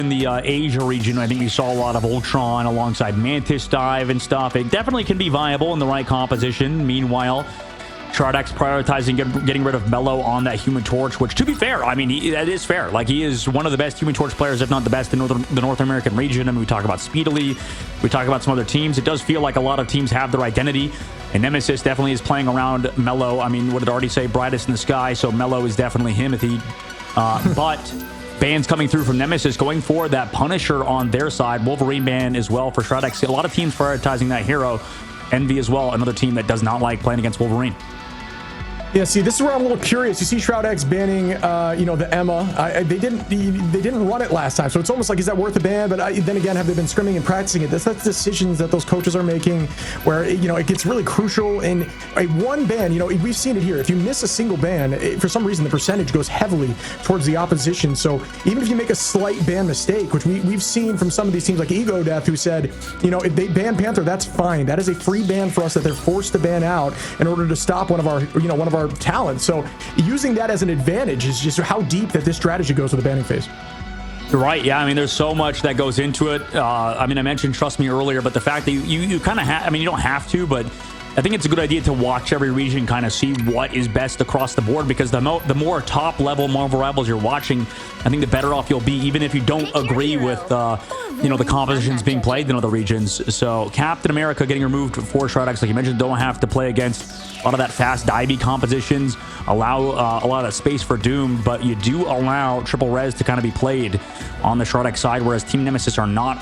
in the Asia region, I think we saw a lot of Ultron alongside Mantis dive and stuff. It definitely can be viable in the right composition. Meanwhile, SHROUD-X prioritizing getting rid of Mello on that Human Torch, which, to be fair, I mean, that is fair. Like, he is one of the best Human Torch players, if not the best in the North American region. I mean, we talk about Speedily, we talk about some other teams. It does feel like a lot of teams have their identity, and Nemesis definitely is playing around Mello. I mean, what did it already say? Brightest in the sky, so Mello is definitely him if he... but bans coming through from Nemesis, going for that Punisher on their side. Wolverine ban as well for SHROUD-X. A lot of teams prioritizing that hero. Envy as well, another team that does not like playing against Wolverine. Yeah, see, this is where I'm a little curious. You see SHROUD-X banning, you know, the Emma. They didn't run it last time, so it's almost like, is that worth a ban? But then again, have they been scrimming and practicing it? That's decisions that those coaches are making, where, you know, it gets really crucial. And a one ban, you know, we've seen it here. If you miss a single ban, for some reason, the percentage goes heavily towards the opposition. So even if you make a slight ban mistake, which we've seen from some of these teams like Ego Death, who said, you know, if they ban Panther, that's fine. That is a free ban for us that they're forced to ban out in order to stop one of our talent. So using that as an advantage is just how deep that this strategy goes with the banning phase. Right. Yeah. I mean, there's so much that goes into it. I mean, I mentioned Trust Me earlier, but the fact that you kind of have, I mean, you don't have to, but I think it's a good idea to watch every region, kind of see what is best across the board, because the more top level Marvel Rivals you're watching, I think the better off you'll be, even if you don't agree with, you know, the compositions being played in other regions. So Captain America getting removed for SHROUD-X, like you mentioned, don't have to play against a lot of that fast divey compositions, allow a lot of space for Doom, but you do allow triple res to kind of be played on the SHROUD-X side, whereas Team Nemesis are not.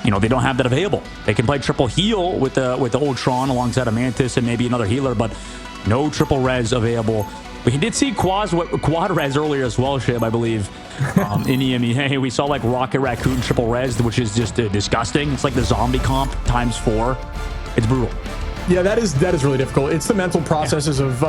You know, they don't have that available. They can play triple heal with the Ultron alongside a Mantis and maybe another healer, but no triple res available. We did see quad res earlier as well, Shib, I believe, in EMEA. We saw like Rocket Raccoon triple res, which is just disgusting. It's like the zombie comp times 4. It's brutal. Yeah, that is really difficult. It's the mental processes of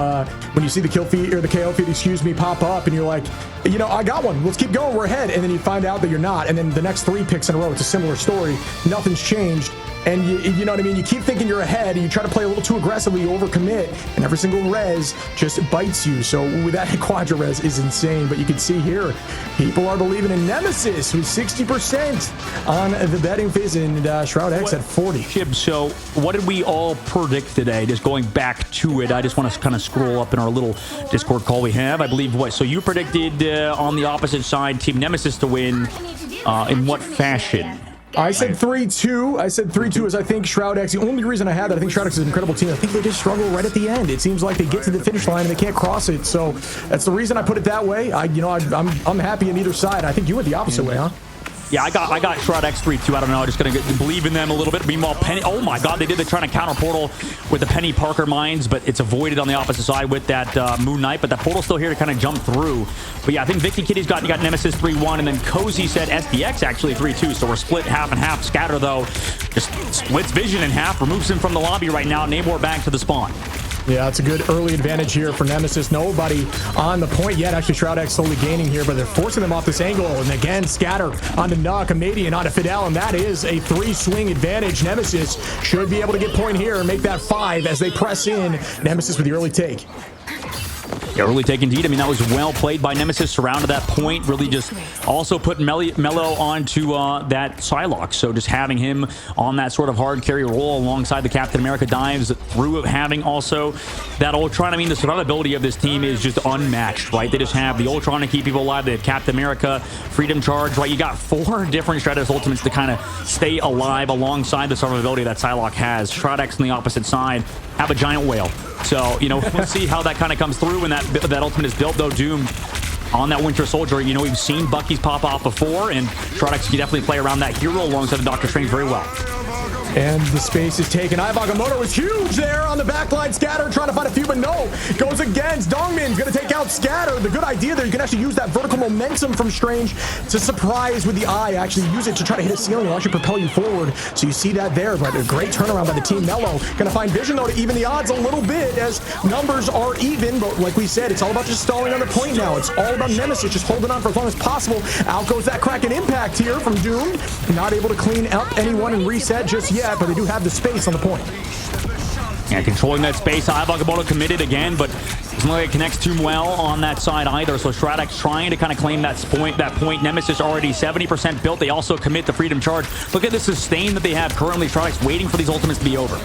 when you see the kill feed or the KO feed, excuse me, pop up, and you're like, you know, I got one. Let's keep going. We're ahead, and then you find out that you're not, and then the next 3 picks in a row, it's a similar story. Nothing's changed. And you know what I mean? You keep thinking you're ahead, and you try to play a little too aggressively, you overcommit, and every single res just bites you. So with that quadra res is insane. But you can see here, people are believing in Nemesis with 60% on the betting phase, and SHROUD-X at 40. Shib, so what did we all predict today? Just going back to it, I just want to kind of scroll up in our little Discord call we have. I believe what? So you predicted on the opposite side, Team Nemesis to win. In what fashion? I said 3-2. I said 3-2 as I think SHROUD-X, the only reason I had that, I think SHROUD-X is an incredible team. I think they just struggle right at the end. It seems like they get to the finish line and they can't cross it. So that's the reason I put it that way. I'm happy in either side. I think you went the opposite way, huh? Yeah, I got SHROUD-X 3-2. I don't know. I'm just going to believe in them a little bit. Meanwhile, Penny, oh my God, they did. They're trying to counter portal with the Penny Parker mines, but it's avoided on the opposite side with that Moon Knight. But that portal's still here to kind of jump through. But yeah, I think Vicky Kitty's got Nemesis 3-1, and then Cozy said SDX actually 3-2. So we're split half and half. Scatter, though, just splits Vision in half, removes him from the lobby right now. Namor back to the spawn. Yeah, it's a good early advantage here for Nemesis. Nobody on the point yet. Actually, SHROUD-X slowly gaining here, but they're forcing them off this angle. And again, Scatter onto Nuck, Canadian onto Fidel, and that is a 3-swing advantage. Nemesis should be able to get point here and make that 5 as they press in. Nemesis with the early take. Yeah, early take indeed. I mean, that was well played by Nemesis, surrounded that point, really just also put Mello onto that Psylocke. So just having him on that sort of hard carry role alongside the Captain America dives, through having also that Ultron. I mean, the survivability of this team is just unmatched, right? They just have the Ultron to keep people alive. They have Captain America, Freedom Charge, right? You got 4 different Stratos Ultimates to kind of stay alive alongside the survivability that Psylocke has. SHROUD-X on the opposite side have a giant whale. So, you know, we'll see how that kind of comes through when that ultimate is built, though. Doom on that Winter Soldier, you know, we've seen Bucky's pop off before, and SHROUD-X can definitely play around that hero alongside the Doctor Strange very well. And the space is taken. Bagamoto is huge there on the backline. Scatter trying to find a few, but no. Goes against. Dongmin's going to take out Scatter. The good idea there, you can actually use that vertical momentum from Strange to surprise with the eye. Actually use it to try to hit a ceiling and actually propel you forward. So you see that there, but a great turnaround by the team. Mello going to find Vision, though, to even the odds a little bit as numbers are even. But like we said, it's all about just stalling on the point now. It's all about Nemesis just holding on for as long as possible. Out goes that Kraken impact here from Doom. Not able to clean up anyone and reset just yet. But they do have the space on the point. Yeah, controlling that space. Bagamoto committed again, but Doesn't look like it connects too well on that side either. So SHROUD-X trying to kind of claim that point. Nemesis already 70% built. They also commit the Freedom Charge. Look at the sustain that they have currently. SHROUD-X waiting for these ultimates to be over.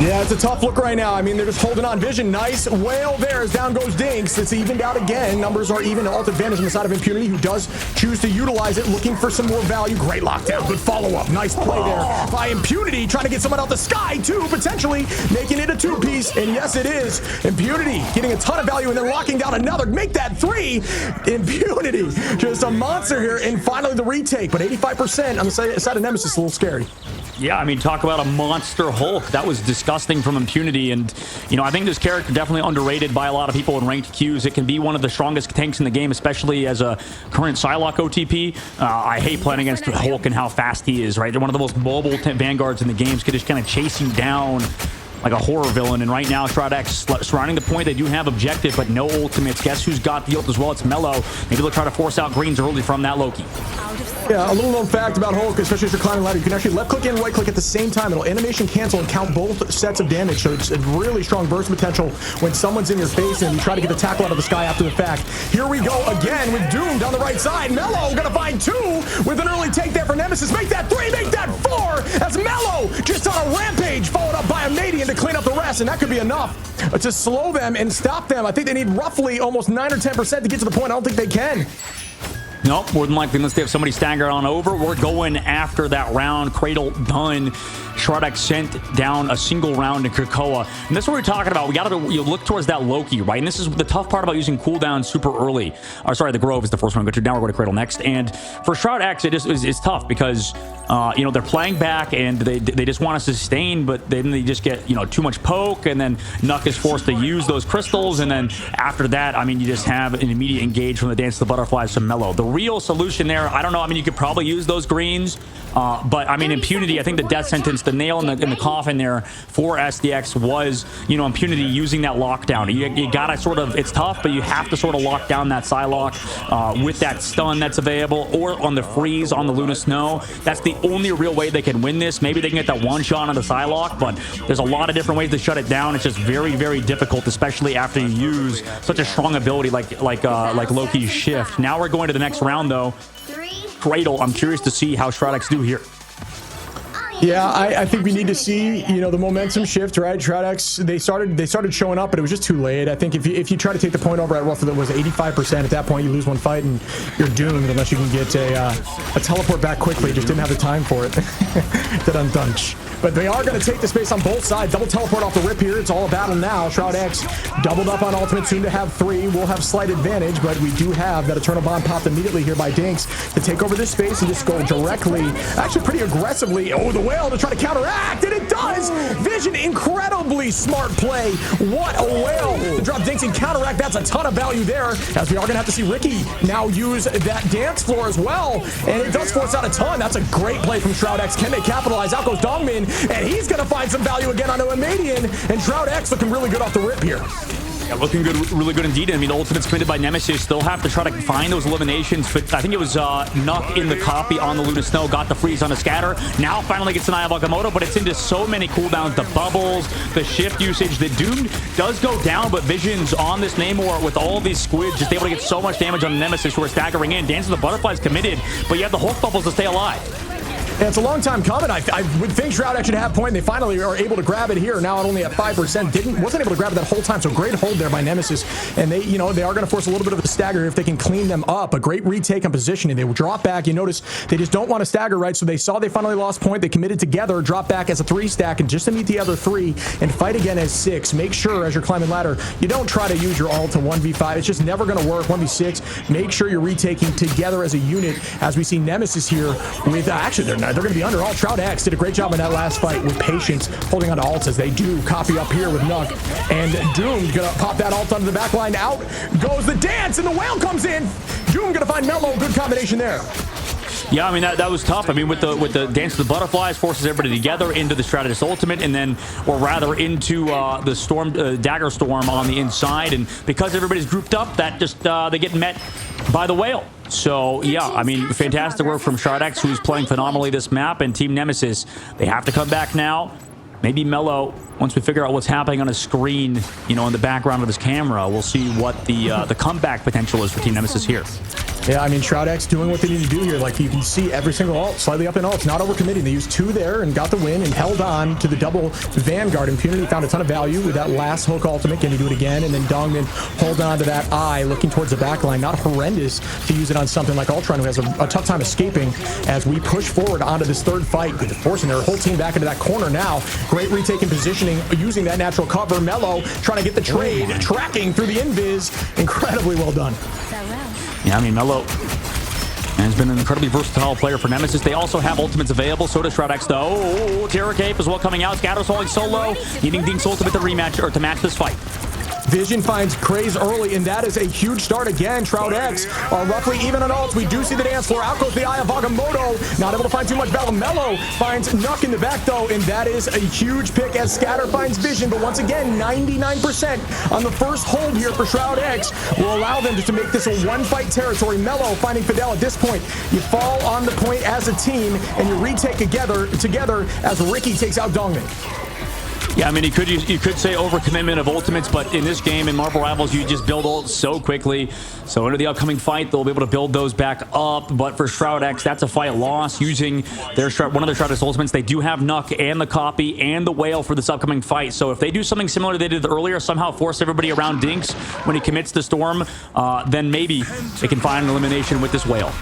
Yeah, it's a tough look right now. I mean, they're just holding on. Vision, nice whale there as down goes Dinks. It's evened out again. Numbers are even. Alt advantage on the side of Impunity, who does choose to utilize it, looking for some more value. Great lockdown. Good follow-up. Nice play there by Impunity, trying to get someone out the sky, too, potentially making it a two-piece. And yes, it is. Impunity getting a ton of value and then locking down another. Make that 3. Impunity, just a monster here. And finally, the retake. But 85% on the side of Nemesis, a little scary. Yeah, I mean, talk about a monster Hulk. That was disgusting from Impunity. And, you know, I think this character definitely underrated by a lot of people in ranked queues. It can be one of the strongest tanks in the game, especially as a current Psylocke OTP. I hate playing against Hulk and how fast he is, right? They're one of the most mobile vanguards in the game. Could just kind of chase you down like a horror villain. And right now, SHROUD-X surrounding the point. They do have objective, but no ultimates. Guess who's got the ult as well? It's Mellow. Maybe they'll try to force out greens early from that Loki. Yeah, a little known fact about Hulk, especially as you're climbing ladder, you can actually left click and right click at the same time. It'll animation cancel and count both sets of damage. So it's a really strong burst potential when someone's in your face and you try to get the tackle out of the sky after the fact. Here we go again with Doom down the right side. Mellow gonna find 2 with an early take there for Nemesis. Make that 3, make that 4 as Mellow just on a rampage, followed up by a Madian to clean up the rest, and that could be enough to slow them and stop them. I think they need roughly almost 9 or 10% to get to the point. I don't think they can. Nope, more than likely, unless they have somebody staggered on over. We're going after that round. Cradle done. SHROUD-X sent down a single round in Krakoa. And that's what we're talking about. We got to look towards that Loki, right? And this is the tough part about using cooldown super early. Or sorry, the Grove is the first one to go to. Now we're going to Cradle next. And for SHROUD-X, it's tough because, you know, they're playing back and they just want to sustain, but then they just get, you know, too much poke. And then Nuck is forced to use those crystals. And then after that, I mean, you just have an immediate engage from the Dance of the Butterflies from Mellow. The real solution there, I don't know. I mean, you could probably use those greens. But I mean, Impunity, I think the death sentence, the nail in the coffin there for SDX was, you know, Impunity using that lockdown. You gotta sort of, it's tough, but you have to sort of lock down that Psylocke with that stun that's available, or on the freeze on the Luna Snow. That's the only real way they can win this. Maybe they can get that one shot on the Psylocke, but there's a lot of different ways to shut it down. It's just very, very difficult, especially after you use such a strong ability like Loki's Shift. Now we're going to the next round though. Cradle, I'm curious to see how SHROUD-X do here. Yeah, I think we need to see, you know, the momentum shift, right? SHROUD-X, they started showing up, but it was just too late. I think if you try to take the point over at roughly that was 85%, at that point you lose one fight and you're doomed unless you can get a teleport back quickly. Just didn't have the time for it. Dun-dun-dunch. But they are going to take the space on both sides. Double teleport off the rip here. It's all a battle now. SHROUD-X doubled up on ultimate, soon to have 3. We'll have slight advantage, but we do have that Eternal Bond popped immediately here by Dinks to take over this space and just go directly, actually pretty aggressively. Oh, the whale to try to counteract, and it does! Vision, incredibly smart play. What a whale to drop Dinks and counteract. That's a ton of value there, as we are going to have to see Ricky now use that dance floor as well, and it does force out a ton. That's a great play from SHROUD-X. Can they capitalize? Out goes Dongmin, and he's going to find some value again onto a Madian, and SHROUD-X looking really good off the rip here. Yeah, looking good, really good indeed. I mean, the ultimate's committed by Nemesis. They'll have to try to find those eliminations. But I think it was Nuck in the copy on the Luna Snow, got the freeze on the scatter. Now finally gets an Eye of Agamotto, but it's into so many cooldowns. The bubbles, the shift usage. The Doom does go down, but Vision's on this Namor with all these squids, just able to get so much damage on Nemesis, who are staggering in. Dance of the Butterflies committed, but you have the Hulk bubbles to stay alive. Yeah, it's a long time coming. I would think SHROUD-X should have point. They finally are able to grab it here. Now at only at 5%. Wasn't able to grab it that whole time. So great hold there by Nemesis. And they, you know, they are going to force a little bit of a stagger if they can clean them up. A great retake on positioning. They will drop back. You notice they just don't want to stagger, right? So they saw they finally lost point. They committed together, drop back as a 3 stack, and just to meet the other 3 and fight again as 6. Make sure as you're climbing ladder, you don't try to use your ult to 1v5. It's just never going to work. 1v6. Make sure you're retaking together as a unit. As we see Nemesis here with actually they're going to be under ult. SHROUD-X did a great job in that last fight with patience, holding on to ults as they do copy up here with Nuck. And Doom gonna pop that ult onto the back line. Out goes the dance, and the whale comes in. Doom gonna find Mellow. Good combination there. Yeah, I mean, that was tough. I mean, with the Dance of the Butterflies, forces everybody together into the Strategist Ultimate, and then, or rather, into the Storm Dagger Storm on the inside. And because everybody's grouped up, that just they get met by the whale. So, yeah, I mean, fantastic work from SHROUD-X, who's playing phenomenally this map, and Team Nemesis, they have to come back now. Maybe Mellow once we figure out what's happening on a screen, you know, in the background of his camera, we'll see what the comeback potential is for Team Nemesis here. Yeah, I mean, SHROUD-X doing what they need to do here. Like, you can see every single ult, slightly up in ults, not overcommitting. They used 2 there and got the win and held on to the double Vanguard. Impunity found a ton of value with that last hook ultimate. Can he do it again? And then Dongmin hold on to that eye, looking towards the back line. Not horrendous to use it on something like Ultron, who has a tough time escaping as we push forward onto this third fight. Good, forcing their whole team back into that corner now. Great retake and positioning, using that natural cover. Mello trying to get the trade, tracking through the invis. Incredibly well done. Yeah, I mean, Mello has been an incredibly versatile player for Nemesis. They also have ultimates available. So does SHROUD-X, though. Oh, Terror Cape as well coming out. Scatter's falling solo, needing Dink's ultimate to rematch or to match this fight. Vision finds Craze early, and that is a huge start again. SHROUD-X are roughly even on ults. We do see the dance floor. Out goes the eye of Agamotto. Not able to find too much battle. Mello finds Nuck in the back, though, and that is a huge pick as Scatter finds Vision. But once again, 99% on the first hold here for SHROUD-X will allow them to make this a one-fight territory. Mello finding Fidel at this point. You fall on the point as a team, and you retake together as Ricky takes out Dongmin. Yeah, I mean, you could say overcommitment of ultimates, but in this game, in Marvel Rivals, you just build ults so quickly. So into the upcoming fight, they'll be able to build those back up. But for SHROUD-X, that's a fight loss using one of their SHROUD-X ultimates. They do have Nuck and the Copy and the Whale for this upcoming fight. So if they do something similar to they did earlier, somehow force everybody around Dinks when he commits the Storm, then maybe they can find an elimination with this Whale.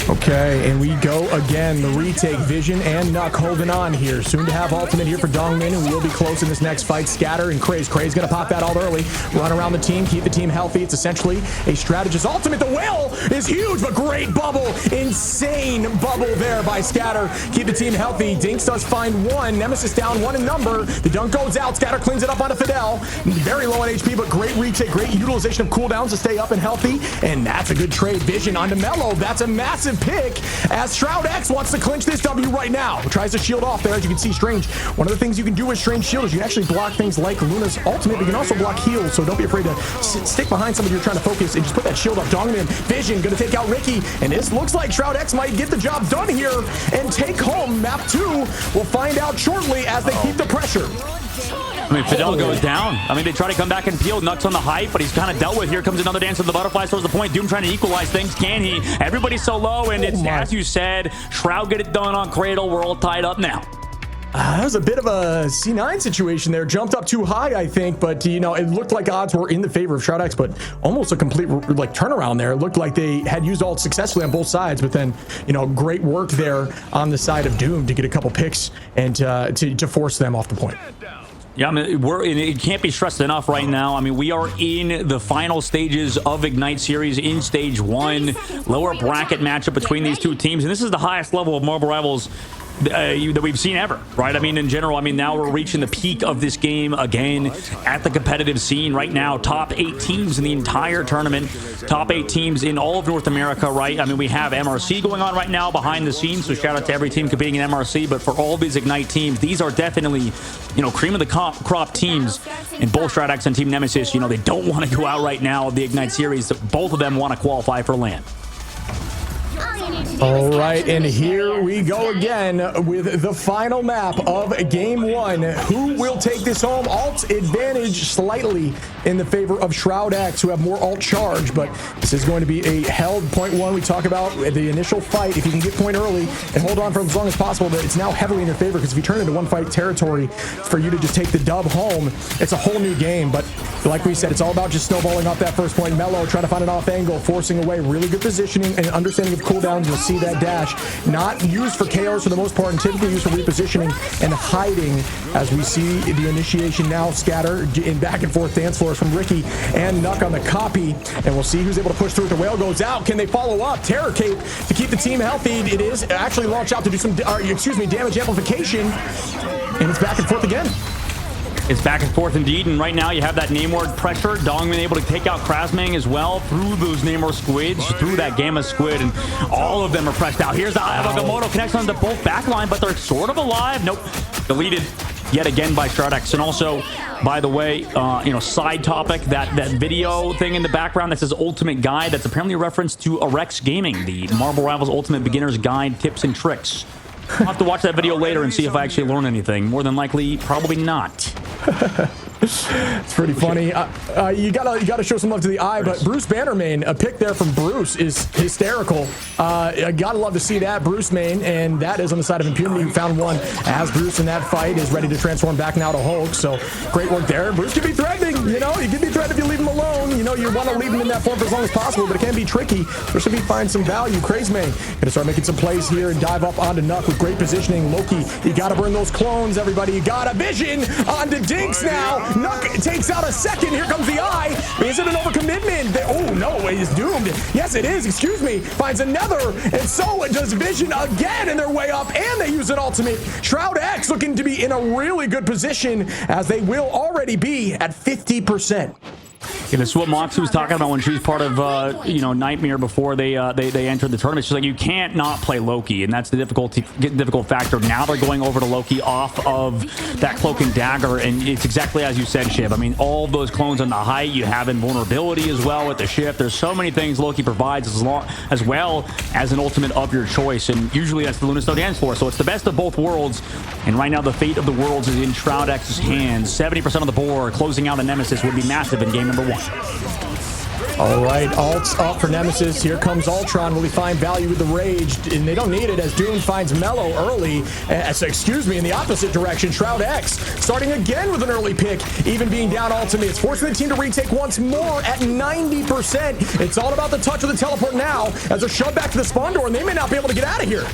Okay, and we go again. The retake, Vision and Nuck holding on here. Soon to have ultimate here for Dongmin, and we'll be close in this next fight. Scatter and Craze. Craze gonna pop that all early. Run around the team, keep the team healthy. It's essentially a strategist ultimate. The Whale is huge, but great bubble. Insane bubble there by Scatter. Keep the team healthy. Dinks does find 1. Nemesis down 1 in number. The dunk goes out. Scatter cleans it up onto Fidel. Very low on HP, but great retake. Great utilization of cooldowns to stay up and healthy. And that's a good trade. Vision onto Mello. That's a massive pick as SHROUD-X wants to clinch this W right now. Tries to shield off there. As you can see, Strange, one of the things you can do with Strange shield is you can actually block things like Luna's ultimate, but you can also block heals, so don't be afraid to stick behind somebody you're trying to focus and just put that shield up. Dongmin, Vision gonna take out Ricky, and this looks like SHROUD-X might get the job done here and take home map 2. We'll find out shortly as they keep the pressure. I mean, Fidel goes down. I mean, they try to come back and peel. Nuts on the hype, but he's kind of dealt with. Here comes another dance of the butterflies towards the point. Doom trying to equalize things. Can he? Everybody's so low, and it's, as you said, Shroud get it done on Cradle. We're all tied up now. That was a bit of a C9 situation there. Jumped up too high, I think, but, you know, it looked like odds were in the favor of SHROUD-X, but almost a complete, like, turnaround there. It looked like they had used ult successfully on both sides, but then, you know, great work there on the side of Doom to get a couple picks and to force them off the point. Yeah, I mean, it can't be stressed enough right now. I mean, we are in the final stages of Ignite Series in Stage 1. Lower bracket matchup between these two teams, and this is the highest level of Marvel Rivals that we've seen ever, right? I mean, in general, I mean, now we're reaching the peak of this game again at the competitive scene right now. Top 8 teams in the entire tournament, top 8 teams in all of North America, right? I mean, we have MRC going on right now behind the scenes, so shout out to every team competing in MRC, but for all these Ignite teams, these are definitely, you know, cream of the crop teams in both SHROUD-X and Team Nemesis. You know, they don't want to go out right now of the Ignite Series. Both of them want to qualify for LAN. All right, and here we go again with the final map of Game 1. Who will take this home? Alt advantage slightly in the favor of SHROUD-X, who have more alt charge, but this is going to be a held point 1. We talk about the initial fight. If you can get point early and hold on for as long as possible, but it's now heavily in your favor, because if you turn into one-fight territory for you to just take the dub home, it's a whole new game. But like we said, it's all about just snowballing off that first point. Mello trying to find an off angle, forcing away. Really good positioning and understanding of cooldowns. You'll see that dash not used for KOs for the most part, and typically used for repositioning and hiding, as we see the initiation now. Scatter in back and forth dance floors from Ricky and Nuck on the copy, and we'll see who's able to push through. The Whale goes out. Can they follow up? Terror Cape to keep the team healthy. It is actually launched out to do some damage amplification, and it's back and forth again. It's back and forth indeed, and right now you have that name ward pressure. Dongmin able to take out Krasmang as well through those Namor squids, through that Gamma squid, and all of them are pressed out. Here's the Agamotto connects on the both backline, but they're sort of alive. Nope, deleted yet again by SHROUD-X. And also, by the way, you know, side topic, that video thing in the background that says Ultimate Guide, that's apparently a reference to Rex Gaming, the Marvel Rivals Ultimate Beginner's Guide, Tips and Tricks. I'll have to watch that video later and see if I actually learn anything. More than likely, probably not. It's pretty funny. You gotta show some love to the eye, but Bruce Bannerman, a pick there from Bruce is hysterical. I gotta love to see that, Bruce Main, and that is on the side of Impunity, who found one as Bruce in that fight is ready to transform back now to Hulk. So great work there. Bruce can be threatening, you know, you can be threatened if you leave him alone. You know, you want to leave him in that form for as long as possible, but it can be tricky. Especially if you find some value. Crazy Main gonna start making some plays here and dive up onto Nuck with great positioning. Loki, you gotta burn those clones, everybody. You got a vision onto Dinks now. Nuck takes out a second. Here comes the eye. Is it an overcommitment? Oh, no, he's doomed. Yes, it is. Excuse me. Finds another. And so does Vision again in their way up. And they use an ultimate. SHROUD-X looking to be in a really good position as they will already be at 50%. Yeah, this is what Moxie was talking about when she was part of, you know, Nightmare before they entered the tournament. She's like, you can't not play Loki, and that's the difficult factor. Now they're going over to Loki off of that Cloak and Dagger, and it's exactly as you said, Shib. I mean, all of those clones on the height, you have invulnerability as well with the shift. There's so many things Loki provides as well as an ultimate of your choice, and usually that's the Lunasto dance floor. So it's the best of both worlds, and right now the fate of the worlds is in SHROUD-X's hands. 70% of the board, closing out a Nemesis would be massive in game number 1. All right, ults up for Nemesis. Here comes Ultron. Will he find value with the Rage? And they don't need it as Doom finds Mellow early. Excuse me, in the opposite direction. SHROUD-X starting again with an early pick, even being down ultimates. Forcing the team to retake once more at 90%. It's all about the touch of the teleport now as they're shoved back to the spawn door, and they may not be able to get out of here.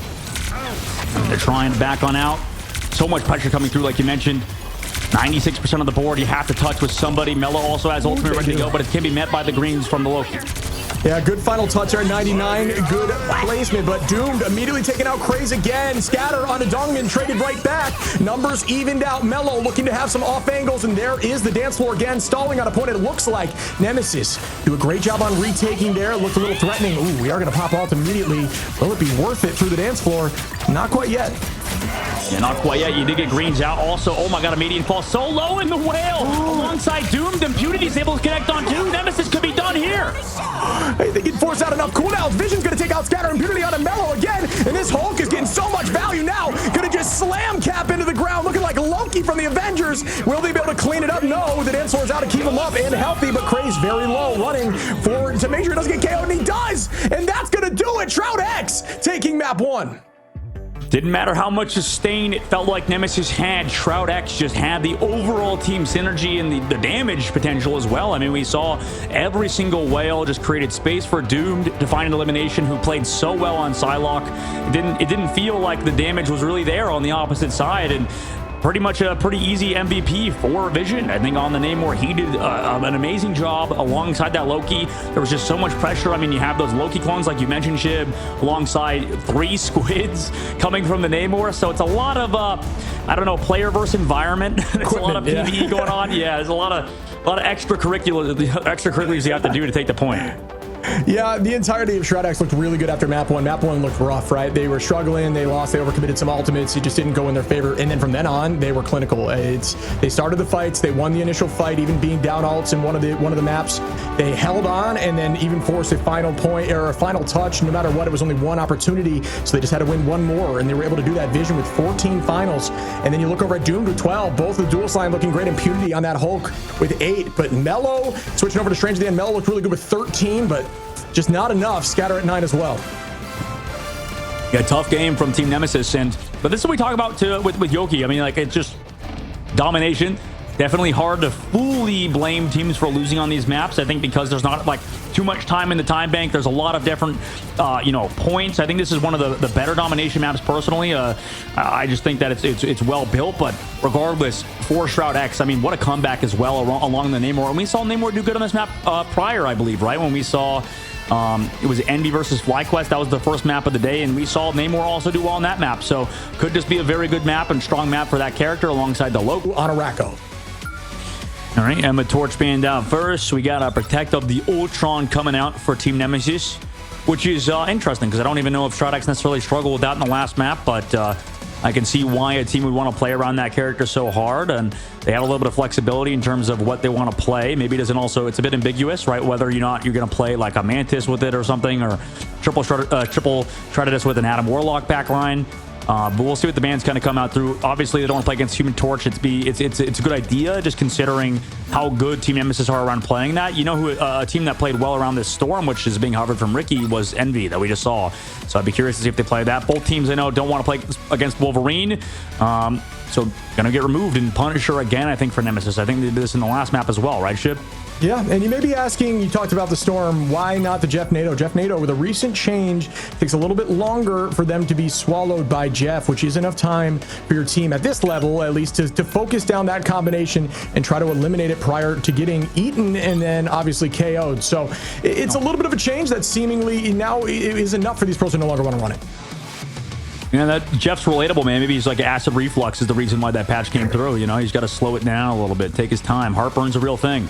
They're trying to back on out. So much pressure coming through, like you mentioned. 96% of the board you have to touch with somebody. Mello also has ultimate ready to go, but it can be met by the greens from the Loki. Yeah, good final touch there, 99. Good placement, but Doomed immediately taking out Craze again. Scatter onto Dongmin, traded right back. Numbers evened out. Mello looking to have some off angles, and there is the dance floor again, stalling on a point. It looks like Nemesis do a great job on retaking there. Looked a little threatening. Ooh, we are going to pop out immediately. Will it be worth it through the dance floor? Not quite yet. Yeah, not quite yet. You did get greens out. Also, oh my god, a median fall so low in the whale. Alongside Doomed, Impunity's able to connect on 2. Nemesis could be done here. Hey, they can force out enough cooldowns. Vision's going to take out Scatter. Impunity on a Mellow again. And this Hulk is getting so much value now. Going to just slam Cap into the ground, looking like Loki from the Avengers. Will they be able to clean it up? No. The dance floor is out to keep him up and healthy, but Craze very low, running forward to make sure he doesn't get KO'd, and he does. And that's going to do it. SHROUD-X taking map 1. Didn't matter how much sustain it felt like Nemesis had. SHROUD-X just had the overall team synergy and the damage potential as well. I mean, we saw every single whale just created space for Doomed to find an elimination, who played so well on Psylocke. It didn't feel like the damage was really there on the opposite side, and pretty much a pretty easy MVP for Vision. I think on the Namor, he did an amazing job alongside that Loki. There was just so much pressure. I mean, you have those Loki clones, like you mentioned, Shib, alongside 3 squids coming from the Namor. So it's a lot of, I don't know, player versus environment. There's a lot of PvE going on. Yeah, there's a lot of extracurriculars you have to do to take the point. Yeah, the entirety of SHROUD-X looked really good after map 1. Map 1 looked rough, right? They were struggling, they lost, they overcommitted some ultimates, it just didn't go in their favor. And then from then on, they were clinical. They started the fights, they won the initial fight, even being down ults in one of the maps. They held on and then even forced a final point or a final touch. No matter what, it was only one opportunity, so they just had to win one more, and they were able to do that. Vision with 14 finals. And then you look over at Doomed with 12. Both the dual line looking great. Impunity on that Hulk with 8. But Mello switching over to Strange at the end. Mello looked really good with 13, but just not enough. Scatter at 9 as well. Yeah, tough game from Team Nemesis, but this is what we talk about with Yoki. I mean, like, it's just domination. Definitely hard to fully blame teams for losing on these maps. I think because there's not like too much time in the time bank. There's a lot of different, you know, points. I think this is one of the better domination maps personally. I just think that it's well built. But regardless, for SHROUD-X, I mean, what a comeback as well along the Namor. And we saw Namor do good on this map prior, I believe, right? When we saw it was Envy versus FlyQuest. That was the first map of the day, and we saw Namor also do well on that map. So could just be a very good map and strong map for that character alongside the Loki. On Arako. All right, Emma Torch banned out first. We got a Protect of the Ultron coming out for Team Nemesis, which is interesting because I don't even know if SHROUD-X necessarily struggled with that in the last map, but I can see why a team would want to play around that character so hard, and they have a little bit of flexibility in terms of what they want to play. Maybe it doesn't also, it's a bit ambiguous, right? Whether you're going to play like a Mantis with it or something, or triple Shreddedus with an Adam Warlock backline. But we'll see what the bands kind of come out through. Obviously, they don't want to play against Human Torch. It's a good idea, just considering how good Team Nemesis are around playing that. You know who a team that played well around this Storm, which is being hovered from Ricky, was Envy that we just saw. So I'd be curious to see if they play that. Both teams I know don't want to play against Wolverine. So gonna get removed and Punisher again, I think, for Nemesis. I think they did this in the last map as well, right, Shib? Yeah, and you may be asking, you talked about the Storm, why not the Jeff NATO? Jeff NATO, with a recent change, takes a little bit longer for them to be swallowed by Jeff, which is enough time for your team at this level, at least, to focus down that combination and try to eliminate it prior to getting eaten and then obviously KO'd. So it's a little bit of a change that seemingly now is enough for these pros to no longer want to run it. Yeah, that Jeff's relatable, man. Maybe he's like acid reflux is the reason why that patch came through. You know, he's got to slow it down a little bit, take his time. Heartburn's a real thing.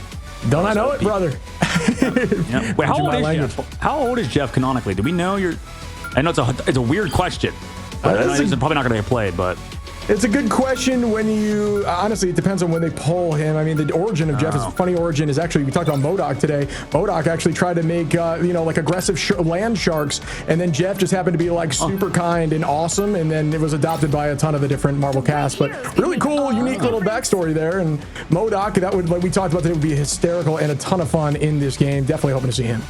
Don't I know it, brother? Yeah. Wait, how old is Jeff? How old is Jeff canonically? Do we know your? I know it's a weird question. I know he's probably not going to get played, but it's a good question. When you honestly, it depends on when they pull him. I mean, the origin of Jeff is funny. Origin is actually, we talked about MODOK today. MODOK actually tried to make like aggressive land sharks, and then Jeff just happened to be like super kind and awesome, and then it was adopted by a ton of the different Marvel casts. But really cool, unique little backstory there. And MODOK, that would, like we talked about today, would be hysterical and a ton of fun in this game. Definitely hoping to see him.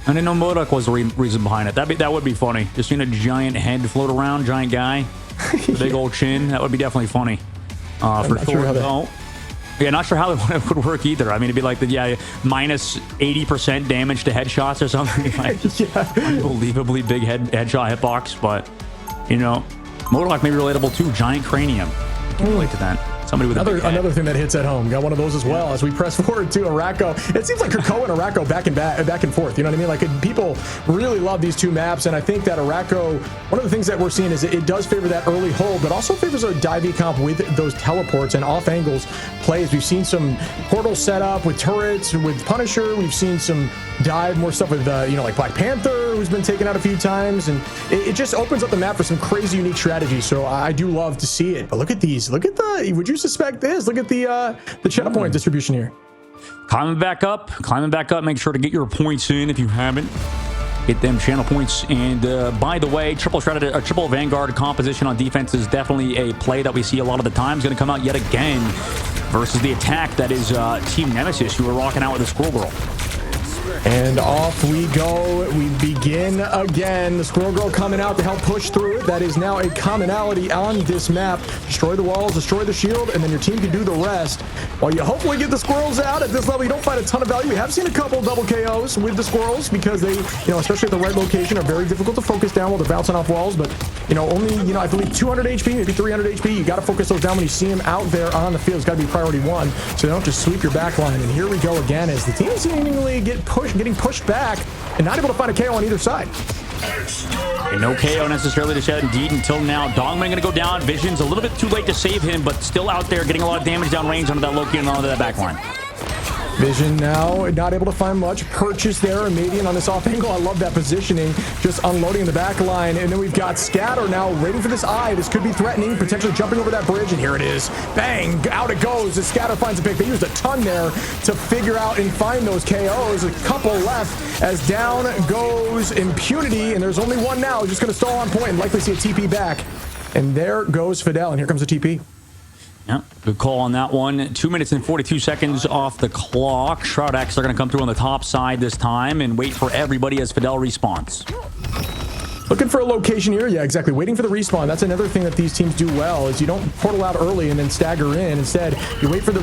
I didn't know MODOK was the reason behind it. That would be funny. Just seeing a giant head float around, giant guy. Big old chin. That would be definitely funny. For Thor. Yeah, not sure how it would work either. I mean, it'd be like the minus 80% damage to headshots or something. Like, unbelievably big headshot hitbox. But you know, MODOK may be relatable too. Giant cranium. I can relate to that. Somebody with another thing that hits at home. Got one of those as well as we press forward to Araco. It seems like Krakoa and Araco back and forth. You know what I mean? Like, people really love these two maps, and I think that Araco, one of the things that we're seeing is it does favor that early hold, but also favors a divey comp with those teleports and off angles plays. We've seen some portal setup with turrets, with Punisher. We've seen some dive, more stuff with like Black Panther, who's been taken out a few times, and it just opens up the map for some crazy unique strategies. So I do love to see it. But look at these. Look at would you suspect this? Look at the channel point distribution here. Climbing back up. Make sure to get your points in if you haven't. Get them channel points. And by the way, triple Vanguard composition on defense is definitely a play that we see a lot of the time. Is going to come out yet again versus the attack that is Team Nemesis, who are rocking out with the Squirrel Girl. And off we go. We begin again. The Squirrel Girl coming out to help push through it. That is now a commonality on this map. Destroy the walls, destroy the shield, and then your team can do the rest. While you hopefully get the squirrels out at this level, you don't find a ton of value. We have seen a couple double KOs with the squirrels because they, especially at the right location, are very difficult to focus down while they're bouncing off walls. But, only, I believe 200 HP, maybe 300 HP. You got to focus those down when you see them out there on the field. It's got to be priority one, so you don't just sweep your back line. And here we go again as the team seemingly getting pushed back and not able to find a KO on either side. And no KO necessarily to Shed indeed until now. Dogman going to go down. Vision's a little bit too late to save him, but still out there getting a lot of damage down range onto that Loki and onto that backline. Vision now not able to find much. Purchase there, Madian on this off angle. I love that positioning, just unloading the back line. And then we've got Scatter now waiting for this eye. This could be threatening, potentially jumping over that bridge. And here it is. Bang, out it goes as Scatter finds a pick. They used a ton there to figure out and find those KOs. A couple left as down goes Impunity. And there's only one now. Just going to stall on point and likely see a TP back. And there goes Fidel. And here comes the TP. Yeah, good call on that one. 2 minutes and 42 seconds off the clock. SHROUD-X are going to come through on the top side this time and wait for everybody as Fidel respawns. Looking for a location here. Yeah, exactly. Waiting for the respawn. That's another thing that these teams do well is you don't portal out early and then stagger in. Instead, you wait for the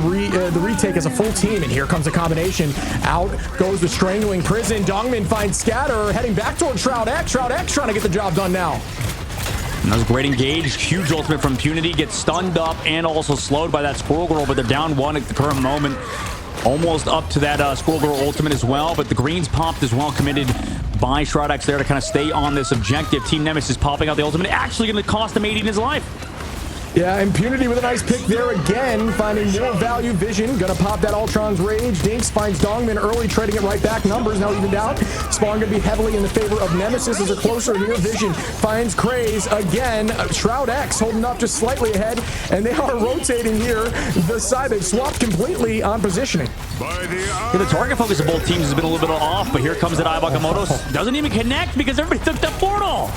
retake as a full team. And here comes a combination. Out goes the Strangling Prison. Dongmin finds Scatter heading back towards SHROUD-X. SHROUD-X trying to get the job done now. And that was great engaged. Huge ultimate from Impunity. Gets stunned up and also slowed by that Squirrel Girl, but they're down one at the current moment. Almost up to that Squirrel Girl ultimate as well, but the greens popped as well, committed by SHROUD-X there to kind of stay on this objective. Team Nemesis popping out the ultimate, actually going to cost the Madian his life. Yeah, Impunity with a nice pick there again, finding more value. Vision gonna pop that Ultron's Rage. Dinks finds Dongman early, trading it right back. Numbers now evened out. Spawn gonna be heavily in the favor of Nemesis as they're closer here. Vision finds Craze again. SHROUD-X holding up just slightly ahead, and they are rotating here. The side they've swapped completely on positioning. The target focus of both teams has been a little bit off, but here comes that Ibakamoto. Doesn't even connect because everybody took the portal.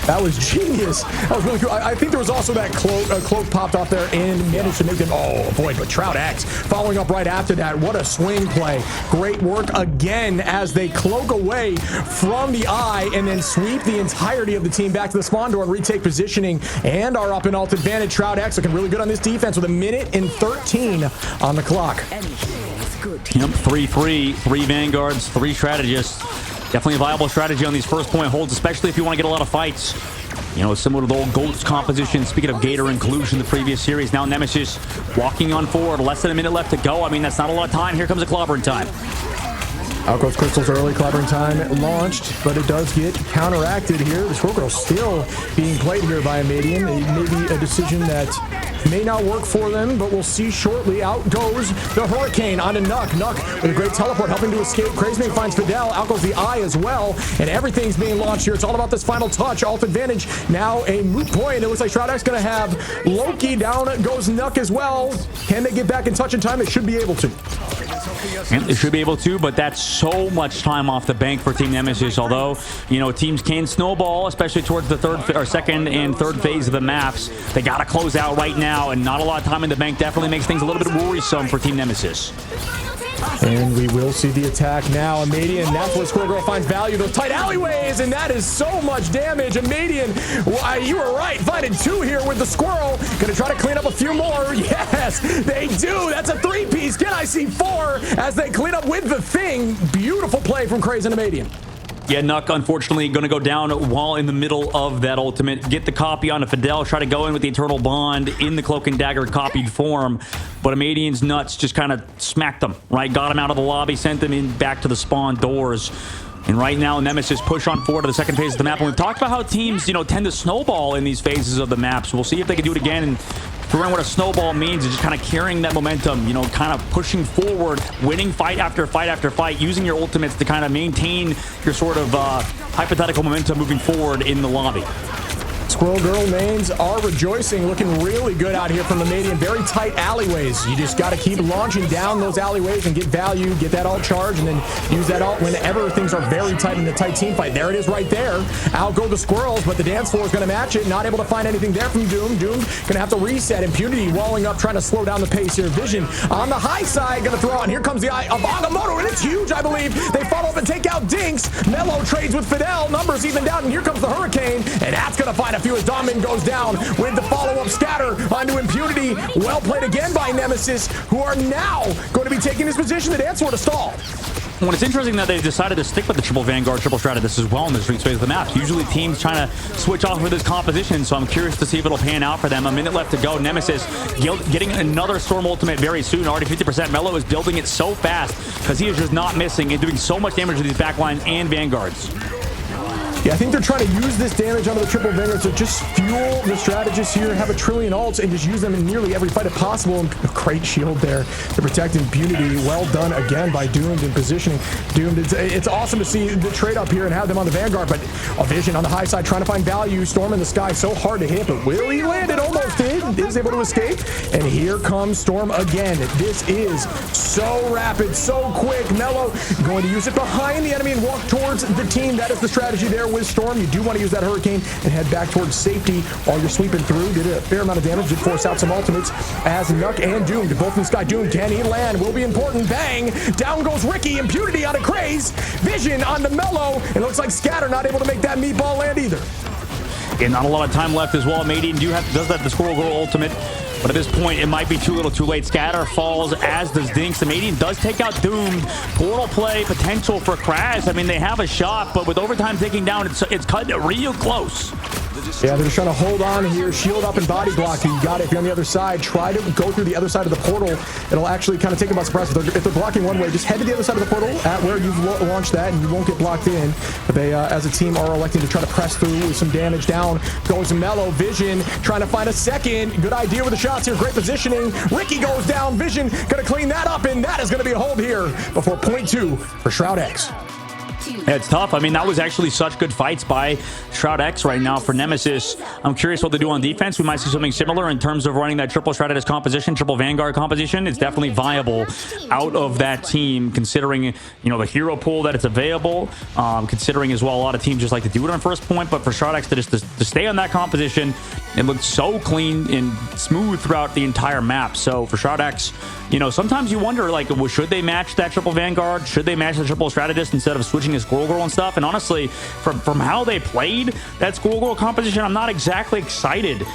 That was genius. That was really cool. I think there was also that cloak popped off there and managed to make them avoid, but SHROUD-X following up right after that. What a swing play. Great work again as they cloak away from the eye and then sweep the entirety of the team back to the spawn door and retake positioning and are up in alt advantage. SHROUD-X looking really good on this defense with 1:13 on the clock. Yep, 3-3, 3 Vanguards, 3 strategists. Definitely a viable strategy on these first point holds, especially if you want to get a lot of fights. You know, similar to the old Ghost composition. Speaking of Gator inclusion, the previous series. Now Nemesis walking on forward. Less than a minute left to go. I mean, that's not a lot of time. Here comes a clobbering time. Out goes Crystal's early clobbering time launched, but it does get counteracted here. The Squirrel Girl still being played here by a Median. It may be a decision that may not work for them, but we'll see shortly. Out goes the Hurricane onto Nuck. Nuck with a great teleport, helping to escape. Crazy finds Fidel. Out goes the Eye as well, and everything's being launched here. It's all about this final touch. Alt advantage now a moot point. It looks like SHROUD-X going to have Loki. Down goes Nuck as well. Can they get back in touch in time? They should be able to. And they should be able to, but that's so much time off the bank for Team Nemesis. Although, you know, teams can snowball, especially towards the second and third phase of the maps. They got to close out right now, and not a lot of time in the bank definitely makes things a little bit worrisome for Team Nemesis. And we will see the attack now. Amadian, that's where Squirrel Girl finds value. Those tight alleyways, and that is so much damage. Amadian, you were right. Finding 2 here with the Squirrel. Gonna try to clean up a few more. Yes, they do. That's a 3-piece. Can I see 4 as they clean up with the Thing? Beautiful play from Crazy and Amadian. Yeah, Nuck, unfortunately, going to go down while in the middle of that ultimate. Get the copy onto Fidel. Try to go in with the Eternal Bond in the Cloak and Dagger copied form. But Amadian's nuts just kind of smacked them, right? Got him out of the lobby, sent them in back to the spawn doors. And right now, Nemesis push on forward to the second phase of the map. And we've talked about how teams, you know, tend to snowball in these phases of the maps. We'll see if they can do it again. And remember what a snowball means is just kind of carrying that momentum, you know, kind of pushing forward, winning fight after fight after fight, using your ultimates to kind of maintain your sort of hypothetical momentum moving forward in the lobby. Squirrel Girl mains are rejoicing, looking really good out here from the Median. Very tight alleyways. You just got to keep launching down those alleyways and get value, get that ult charge, and then use that ult whenever things are very tight in the tight team fight. There it is right there. Out go the Squirrels, but the dance floor is going to match it. Not able to find anything there from Doom. Doom going to have to reset. Impunity walling up, trying to slow down the pace here. Vision on the high side, going to throw on. Here comes the Eye of Agamotto, and it's huge, I believe. They follow up and take out Dinks. Mello trades with Fidel. Numbers even down, and here comes the Hurricane, and that's going to find a few as Domin goes down with the follow-up scatter onto Impunity. Well played again by Nemesis, who are now going to be taking this position. The dance floor to stall. Well, it's interesting that they've decided to stick with the triple Vanguard, triple Stratus as well in the street space of the map. Usually teams trying to switch off with this composition, so I'm curious to see if it'll pan out for them. A minute left to go. Nemesis getting another Storm ultimate very soon. Already 50%. Mello is building it so fast because he is just not missing and doing so much damage to these backlines and Vanguards. Yeah, I think they're trying to use this damage onto the triple Vanguards to just fuel the strategists here, have a trillion ults, and just use them in nearly every fight if possible. And a great shield there to protect Impunity. Well done again by Doomed in positioning. Doomed, it's awesome to see the trade up here and have them on the Vanguard, but a Vision on the high side trying to find value. Storm in the sky, so hard to hit, but will he land it? Almost did. Is able to escape. And here comes Storm again. This is so rapid, so quick. Mello going to use it behind the enemy and walk towards the team. That is the strategy there with Storm. You do want to use that Hurricane and head back towards safety while you're sweeping through. Did a fair amount of damage, did force out some ultimates as Nuck and Doomed, both in the sky. Doomed, can he land? Will be important. Bang! Down goes Ricky. Impunity on a Craze. Vision on the Mello. It looks like Scatter not able to make that meatball land either. And not a lot of time left as well. Madian does have the Squirrel Girl ultimate, but at this point, it might be too little too late. Scatter falls, as does Dinks. The Madian does take out Doomed. Portal play potential for Crash. I mean, they have a shot, but with overtime ticking down, it's cut real close. Yeah, they're just trying to hold on here, shield up and body block. You got it. If you're on the other side, try to go through the other side of the portal. It'll actually kind of take them by surprise. If they're blocking one way, just head to the other side of the portal at where you've launched that, and you won't get blocked in. But they, as a team, are electing to try to press through with some damage down. Goes Mello. Vision trying to find a second. Good idea with the shots here. Great positioning. Ricky goes down. Vision going to clean that up, and that is going to be a hold here before point 2 for SHROUD-X. Yeah, it's tough. I mean, that was actually such good fights by SHROUD-X right now for Nemesis. I'm curious what they do on defense. We might see something similar in terms of running that triple Shrouded composition, triple Vanguard composition. It's definitely viable out of that team, considering, you know, the hero pool that it's available, considering as well a lot of teams just like to do it on first point, but for SHROUD-X to stay on that composition, it looked so clean and smooth throughout the entire map. So for SHROUD-X, you know, sometimes you wonder, like, should they match that triple Vanguard? Should they match the triple strategist instead of switching to Squirrel Girl and stuff? And honestly, from how they played that Squirrel Girl composition, I'm not exactly excited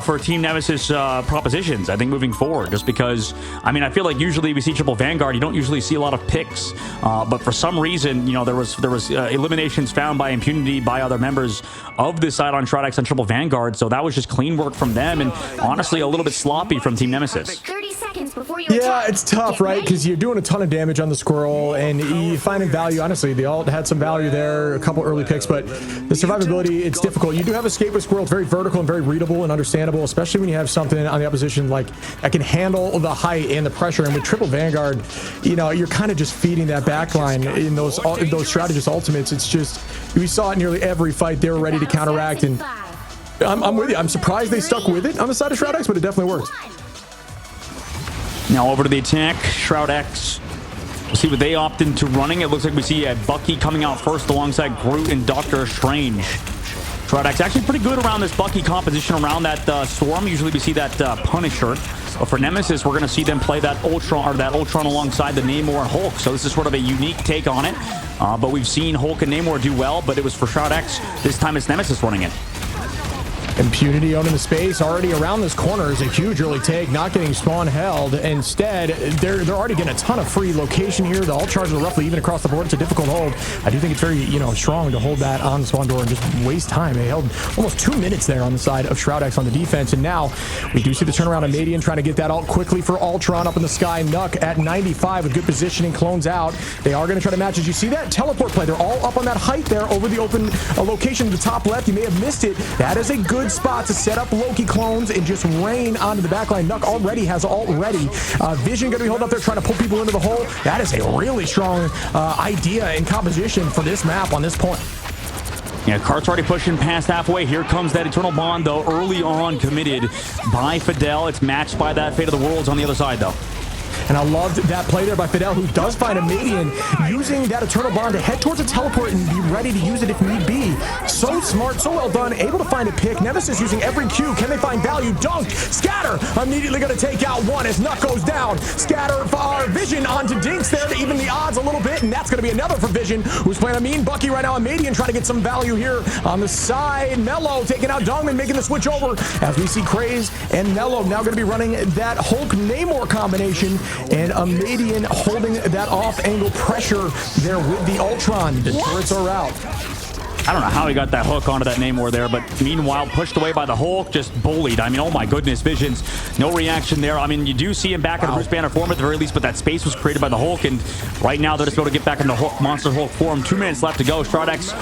for Team Nemesis propositions, I think, moving forward. Just because, I mean, I feel like usually we see triple Vanguard, you don't usually see a lot of picks. But for some reason, you know, there was eliminations found by Impunity by other members of this side on SHROUD-X on triple Vanguard. So that was just clean work from them, and honestly, a little bit sloppy from Team Nemesis. 30 seconds before you Yeah, it's tough, right? Because you're doing a ton of damage on the Squirrel, and you finding value. Honestly, the ult had some value there, a couple early picks, but the survivability, it's difficult. You do have Escape with Squirrel. It's very vertical and very readable and understandable, especially when you have something on the opposition like that can handle the height and the pressure. And with triple Vanguard, you know, you're kind of just feeding that backline in those strategist ultimates. It's just, we saw it nearly every fight. They were ready to counteract, and I'm with you. I'm surprised they stuck with it on the side of SHROUD-X, but it definitely worked. Now over to the attack, SHROUD-X. We'll see what they opt into running. It looks like we see Bucky coming out first alongside Groot and Doctor Strange. SHROUD-X actually pretty good around this Bucky composition around that Storm. Usually we see that Punisher. But for Nemesis, we're going to see them play that Ultron alongside the Namor and Hulk. So this is sort of a unique take on it. But we've seen Hulk and Namor do well, but it was for SHROUD-X. This time it's Nemesis running it. Impunity owning the space already around this corner is a huge early take, not getting spawn held. Instead, they're already getting a ton of free location here. The ult charges are roughly even across the board. It's a difficult hold. I do think it's very, you know, strong to hold that on the spawn door and just waste time. They held almost 2 minutes there on the side of SHROUD-X on the defense. And now we do see the turnaround of Madian trying to get that ult quickly for Ultron up in the sky. Nuck at 95 with good positioning, clones out. They are going to try to match. As you see that teleport play, they're all up on that height there over the open location to the top left. You may have missed it. That is a good spot to set up Loki clones and just rain onto the backline. Nuck already has ult ready. Vision going to be holding up there trying to pull people into the hole. That is a really strong idea and composition for this map on this point. Yeah, Cart's already pushing past halfway. Here comes that Eternal Bond, though, early on committed by Fidel. It's matched by that Fate of the Worlds on the other side, though. And I loved that play there by Fidel, who does find a Madian, using that Eternal Bond to head towards a teleport and be ready to use it if need be. So smart, so well done, able to find a pick. Nemesis using every Q. Can they find value? Dunk! Scatter! Immediately going to take out one as Nuck goes down. Scatter for Vision onto Dinks there to even the odds a little bit, and that's going to be another for Vision, who's playing a mean Bucky right now. A Madian trying to get some value here on the side. Mello taking out Dongman, making the switch over as we see Craze and Mello now going to be running that Hulk-Namor combination. And a Madian holding that off-angle pressure there with the Ultron. The turrets are out. I don't know how he got that hook onto that Namor there, but meanwhile, pushed away by the Hulk, just bullied. I mean, oh my goodness, Visions, no reaction there. I mean, you do see him back in the Bruce Banner form at the very least, but that space was created by the Hulk, and right now they're just able to get back into Hulk, Monster Hulk form. 2 minutes left to go. SHROUD-X,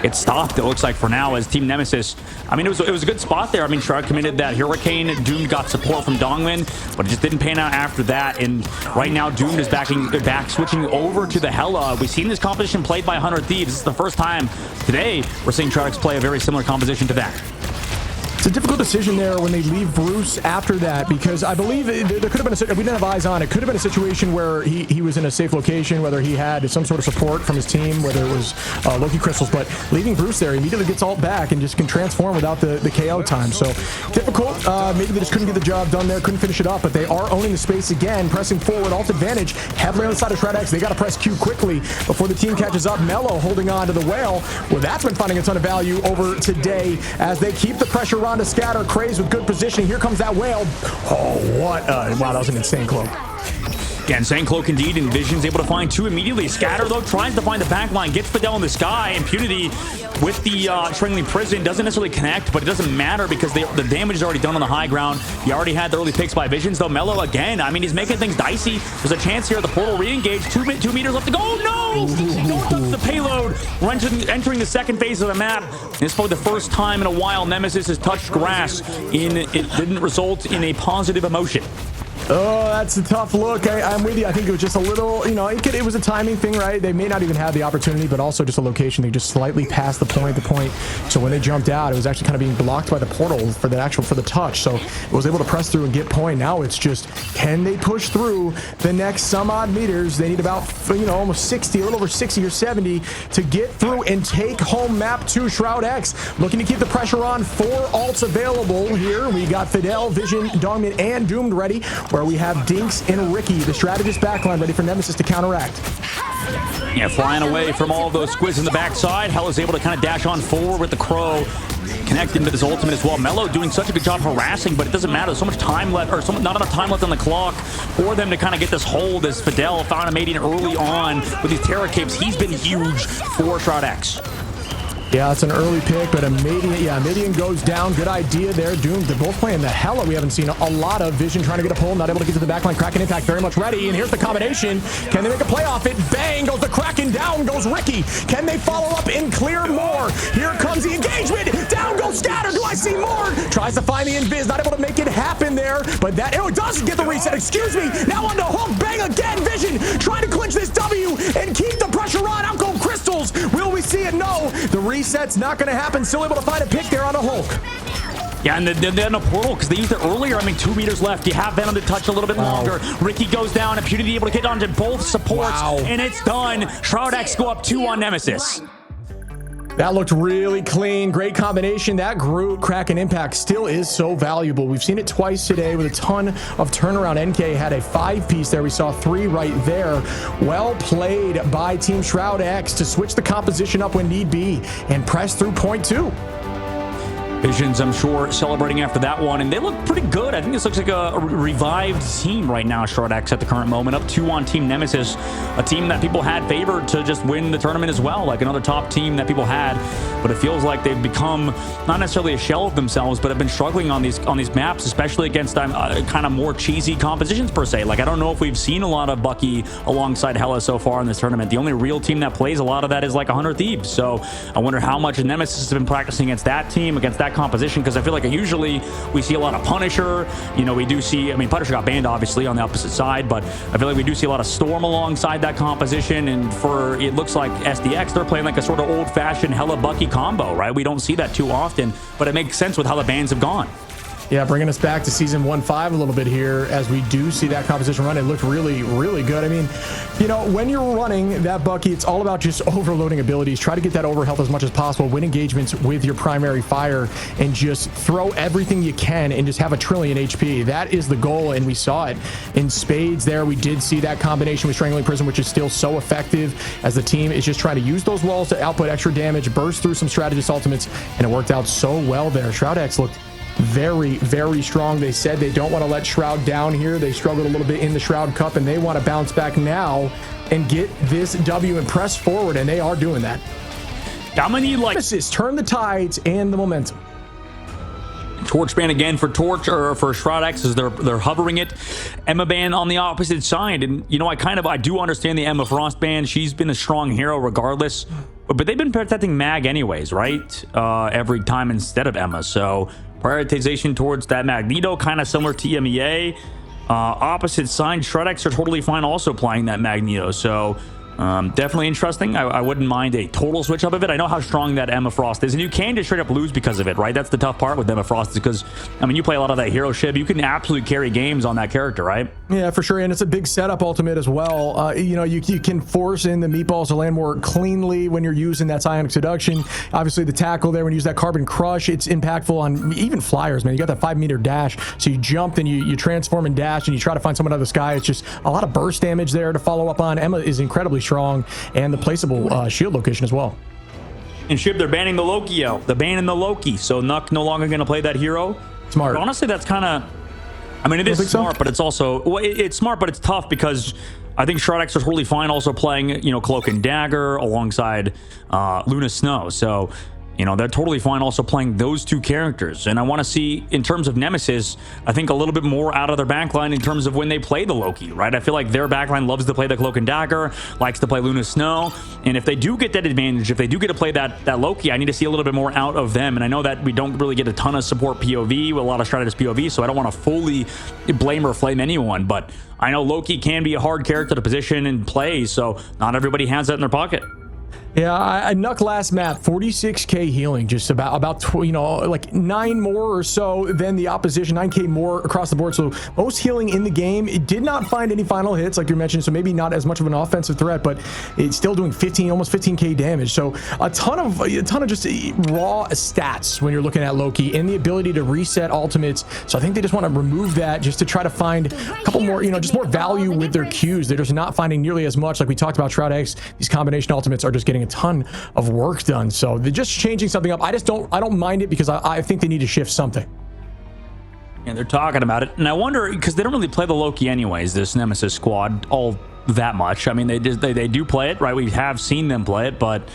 it stopped, it looks like, for now, as Team Nemesis. I mean, it was a good spot there. I mean, SHROUD committed that Hurricane. Doom got support from Dongman, but it just didn't pan out after that, and right now, Doom is back switching over to the Hela. We've seen this composition played by 100 Thieves. This is the first time today we're seeing SHROUD-X play a very similar composition to that. It's a difficult decision there when they leave Bruce after that, because I believe there could have been if we didn't have eyes on it, could have been a situation where he was in a safe location, whether he had some sort of support from his team, whether it was Loki crystals, but leaving Bruce there, he immediately gets ult back and just can transform without the KO time. So difficult. Maybe they just couldn't get the job done there, couldn't finish it up, but they are owning the space again, pressing forward, ult advantage, heavily on the side of SHROUD-X. They got to press Q quickly before the team catches up. Mello holding on to the whale. Well, that's been finding a ton of value over today as they keep the pressure on to Scatter. Craze with good positioning. Here comes that whale. Oh, what? Wow, that was an insane cloak. Yeah, insane cloak indeed, and Vision's able to find 2 immediately. Scatter, though, tries to find the back line, gets Fidel in the sky. Impunity with the Strangling Prison doesn't necessarily connect, but it doesn't matter because the damage is already done on the high ground. He already had the early picks by Visions, though. Mello again, I mean, he's making things dicey. There's a chance here. The portal re-engaged. 2 meters left to go. Oh, no! Don't touch the payload. We're entering the second phase of the map. And it's probably the first time in a while Nemesis has touched grass. It didn't result in a positive emotion. Oh, that's a tough look. I'm with you. I think it was just a little, you know, it was a timing thing, right? They may not even have the opportunity, but also just a location. They just slightly passed the point. So when they jumped out, it was actually kind of being blocked by the portal for the touch. So it was able to press through and get point. Now it's just, can they push through the next some odd meters? They need about, you know, almost 60, a little over 60 or 70 to get through and take home map 2. SHROUD-X looking to keep the pressure on. 4 ults available here. We got Fidel, Vision, Dongmin, and Doomed ready, where we have Dinks and Ricky, the strategist backline, ready for Nemesis to counteract. Yeah, flying away from all of those squids in the backside. Hell is able to kind of dash on forward with the Crow, connecting to this ultimate as well. Mello doing such a good job harassing, but it doesn't matter. So much time left, or not enough time left on the clock for them to kind of get this hold, as Fidel found a mating early on with these Terror Capes. He's been huge for SHROUD-X. Yeah, it's an early pick, but Midian goes down. Good idea there. Doomed. They're both playing the hella. We haven't seen a lot of. Vision trying to get a pull, not able to get to the backline. Kraken Impact very much ready, and here's the combination. Can they make a play off it? Bang goes the Kraken, down goes Ricky. Can they follow up and clear more? Here comes the engagement. Down goes Scatter. Do I see more? Tries to find the invis, not able to make it happen there, but that it doesn't get the reset. Excuse me. Now on the hook. Bang again. Vision trying to clinch this W and keep the pressure on. Out go Crystals. Will we see it? No. The reset's not going to happen. Still able to find a pick there on the Hulk. Yeah, and they're in a portal because they used it earlier. I mean, 2 meters left. You have Venom to touch a little bit longer. Ricky goes down. Impunity able to get onto both supports, and it's done. SHROUD-X go up 2 on Nemesis. That looked really clean. Great combination. That Groot Kraken Impact still is so valuable. We've seen it twice today with a ton of turnaround. NK had a 5-piece there. We saw 3 right there. Well played by Team SHROUD-X to switch the composition up when need be and press through point 2. Visions, I'm sure, celebrating after that one, and they look pretty good. I think this looks like a revived team right now, SHROUD-X at the current moment. Up 2 on Team Nemesis, a team that people had favored to just win the tournament as well, like another top team that people had. But it feels like they've become not necessarily a shell of themselves, but have been struggling on these maps, especially against kind of more cheesy compositions per se. Like, I don't know if we've seen a lot of Bucky alongside Hela so far in this tournament. The only real team that plays a lot of that is like 100 Thieves. So I wonder how much Nemesis has been practicing against that team, against that composition, because I feel like usually we see a lot of Punisher. You know, we do see, I mean, Punisher got banned obviously on the opposite side, but I feel like we do see a lot of Storm alongside that composition. And for, it looks like SDX, they're playing like a sort of old-fashioned Hela Bucky combo, right? We don't see that too often, but it makes sense with how the bans have gone. Yeah, bringing us back to season 1.5 a little bit here, as we do see that composition run. It looked really, really good. I mean, you know, when you're running that Bucky, it's all about just overloading abilities. Try to get that overhealth as much as possible, win engagements with your primary fire, and just throw everything you can and just have a trillion HP. That is the goal, and we saw it in spades there. We did see that combination with Strangling Prison, which is still so effective, as the team is just trying to use those walls to output extra damage, burst through some strategist ultimates, and it worked out so well there. SHROUD-X looked very, very strong. They said they don't want to let Shroud down here. They struggled a little bit in the Shroud Cup, and they want to bounce back now and get this W and press forward, and they are doing that. I'm gonna need like Nemesis, turn the tides and the momentum. Torch ban again for Torch, or for SHROUD-X, as they're hovering it. Emma ban on the opposite side, and you know, I do understand the Emma Frost ban. She's been a strong hero regardless, but they've been protecting Mag anyways, right? Every time instead of Emma. So prioritization towards that Magneto, kind of similar to EMEA. Opposite side, SHROUD-X are totally fine also playing that Magneto. So definitely interesting. I wouldn't mind a total switch up of it. I know how strong that Emma Frost is, and you can just straight up lose because of it, right? That's the tough part with Emma Frost, is because, I mean, you play a lot of that hero ship. You can absolutely carry games on that character, right? Yeah, for sure. And it's a big setup ultimate as well. You know, you can force in the meatballs to land more cleanly when you're using that Psionic Seduction. Obviously, the tackle there, when you use that Carbon Crush, it's impactful on even flyers, man. You got that 5-meter dash, so you jump and you transform and dash, and you try to find someone out of the sky. It's just a lot of burst damage there to follow up on. Emma is incredibly strong, and the placeable shield location as well. And Ship, they're banning the Loki out. They're banning the Loki, so Nuck no longer going to play that hero. Smart. But honestly, that's kind of, I mean, it is smart, but it's also, well, it's smart, but it's tough, because I think SHROUD-X are totally fine also playing, you know, Cloak and Dagger alongside Luna Snow. So You know, they're totally fine also playing those two characters. And I want to see, in terms of Nemesis, I think a little bit more out of their backline in terms of when they play the Loki, right? I feel like their backline loves to play the Cloak and Dagger, likes to play Luna Snow. And if they do get that advantage, if they do get to play that Loki, I need to see a little bit more out of them. And I know that we don't really get a ton of support POV with a lot of SHROUD-X POV, so I don't want to fully blame or flame anyone. But I know Loki can be a hard character to position and play, so not everybody has that in their pocket. Yeah, I Nuck last map, 46k healing, just about you know, like 9 more or so than the opposition, 9k more across the board. So most healing in the game. It did not find any final hits, like you mentioned, so maybe not as much of an offensive threat, but it's still doing almost 15k damage. So a ton of just raw stats when you're looking at Loki, and the ability to reset ultimates. So I think they just want to remove that just to try to find a couple more, you know, just more value with their Qs. They're just not finding nearly as much. Like we talked about SHROUD-X, these combination ultimates are just getting a ton of work done. So they're just changing something up. I don't mind it, because I think they need to shift something. And they're talking about it, and I wonder, because they don't really play the Loki anyways, this Nemesis squad, all that much. I mean, they do play it, right? We have seen them play it, but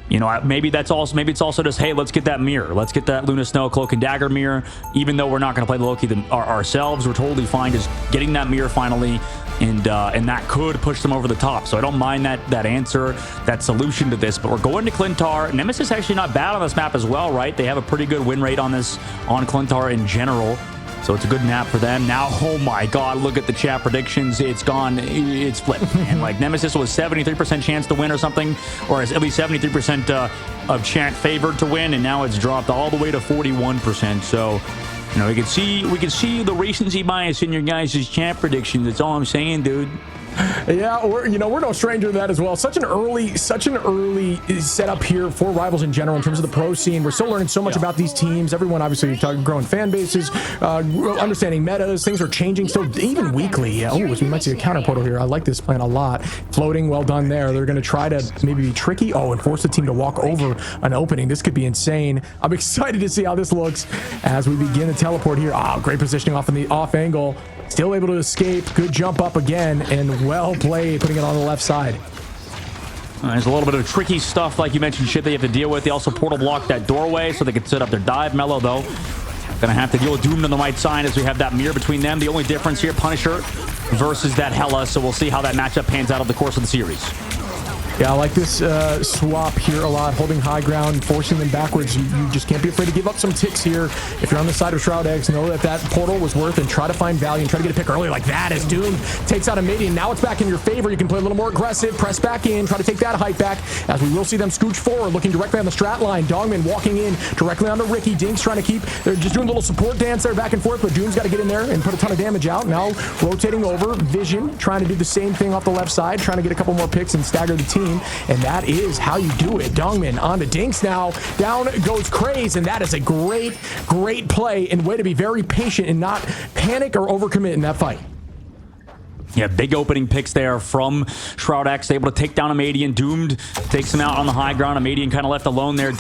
you know, maybe it's also just, hey, let's get that mirror, let's get that Luna Snow Cloak and Dagger mirror. Even though we're not going to play the Loki ourselves, we're totally fine just getting that mirror finally, and that could push them over the top. So I don't mind that answer, that solution to this. But we're going to Clintar. Nemesis actually not bad on this map as well, right? They have a pretty good win rate on Clintar in general. So it's a good map for them. Now, oh my God, look at the chat predictions. It's gone, it's flipped. And like Nemesis was 73% chance to win or something, or at least 73% of chat favored to win, and now it's dropped all the way to 41%. So, you know, we can see the recency bias in your guys' chat predictions. That's all I'm saying, dude. Yeah, we're no stranger to that as well. Such an early setup here for Rivals in general in terms of the pro scene. We're still learning so much about these teams. Everyone obviously growing fan bases, understanding metas. Things are changing still, even weekly. Yeah. Oh, we might see a counter portal here. I like this plan a lot. Floating, well done there. They're going to try to maybe be tricky. Oh, and force the team to walk over an opening. This could be insane. I'm excited to see how this looks as we begin the teleport here. Oh, great positioning off in the off angle. Still able to escape. Good jump up again, and well played, putting it on the left side. There's a little bit of tricky stuff, like you mentioned, shit they have to deal with. They also portal blocked that doorway so they can set up their dive. Mellow, though, gonna have to deal with Doomed on the right side as we have that mirror between them. The only difference here, Punisher versus that Hela, so we'll see how that matchup pans out over the course of the series. Yeah, I like this swap here a lot, holding high ground, forcing them backwards. You just can't be afraid to give up some ticks here. If you're on the side of SHROUD-X, know that portal was worth, and try to find value and try to get a pick early like that as Doom takes out a Median. Now it's back in your favor. You can play a little more aggressive, press back in, try to take that height back, as we will see them scooch forward, looking directly on the strat line. Dogman walking in directly onto Ricky. Dinks trying to keep, they're just doing a little support dance there back and forth, but Doom's got to get in there and put a ton of damage out. Now rotating over, Vision trying to do the same thing off the left side, trying to get a couple more picks and stagger the team, and that is how you do it. Dongman on the Dinks now. Down goes Craze, and that is a great play and way to be very patient and not panic or overcommit in that fight. Yeah, big opening picks there from SHROUD-X, able to take down Amadian. Doomed takes him out on the high ground. Amadian kind of left alone there,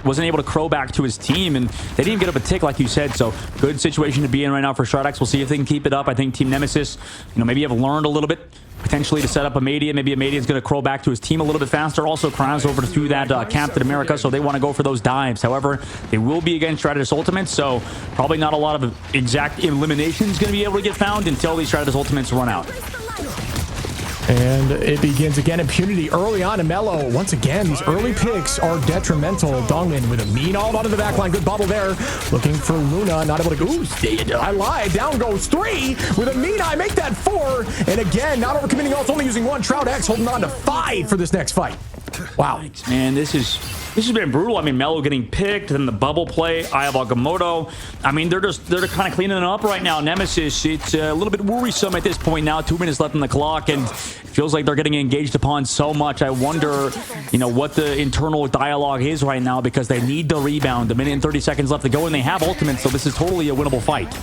wasn't able to crow back to his team, and they didn't get up a tick like you said. So good situation to be in right now for SHROUD-X. We'll see if they can keep it up. I think Team Nemesis, maybe have learned a little bit potentially to set up Amadian. Maybe Amadian's going to crow back to his team a little bit faster. Also, Crown's over to that Captain America, so they want to go for those dives. However, they will be against SHROUD-X Ultimates, so probably not a lot of exact eliminations going to be able to get found until these SHROUD-X Ultimates run out. And it begins again. Impunity early on to Mellow. Once again, these early picks are detrimental. Dongman with a mean all onto the back line. Good bubble there. Looking for Luna. Not able to go. Ooh, I lied. Down goes 3 with a mean eye. Make that 4. And again, not overcommitting else. Only using 1. SHROUD-X holding on to 5 for this next fight. Wow. Man, this has been brutal. I mean, Mello getting picked, then the bubble play, Eye of Agamotto. I mean, they're kind of cleaning it up right now. Nemesis, it's a little bit worrisome at this point now. 2 minutes left on the clock, and it feels like they're getting engaged upon so much. I wonder, what the internal dialogue is right now, because they need the rebound. 1 minute and 30 seconds left to go, and they have ultimate, so this is totally a winnable fight.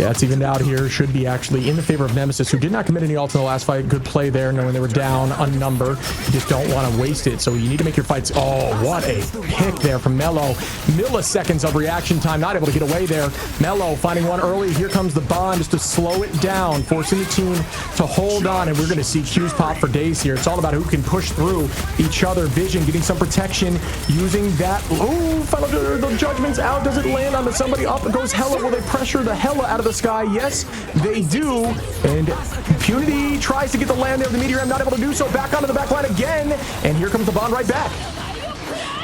Yeah, it's evened out here. Should be actually in the favor of Nemesis, who did not commit any ult in the last fight. Good play there, knowing they were down a number. You just don't want to waste it, so you need to make your fights. Oh, what a pick there from Mello. Milliseconds of reaction time, not able to get away there. Mello finding one early. Here comes the Bond just to slow it down, forcing the team to hold on, and we're going to see Q's pop for days here. It's all about who can push through each other. Vision getting some protection, using that. Oh, final the judgment's out. Does it land onto somebody? Up goes Hella. Will they pressure the Hella out of the sky? Yes, they do. And Impunity tries to get the land there. The Meteor M not able to do so. Back onto the back line again. And here comes the Bond right back.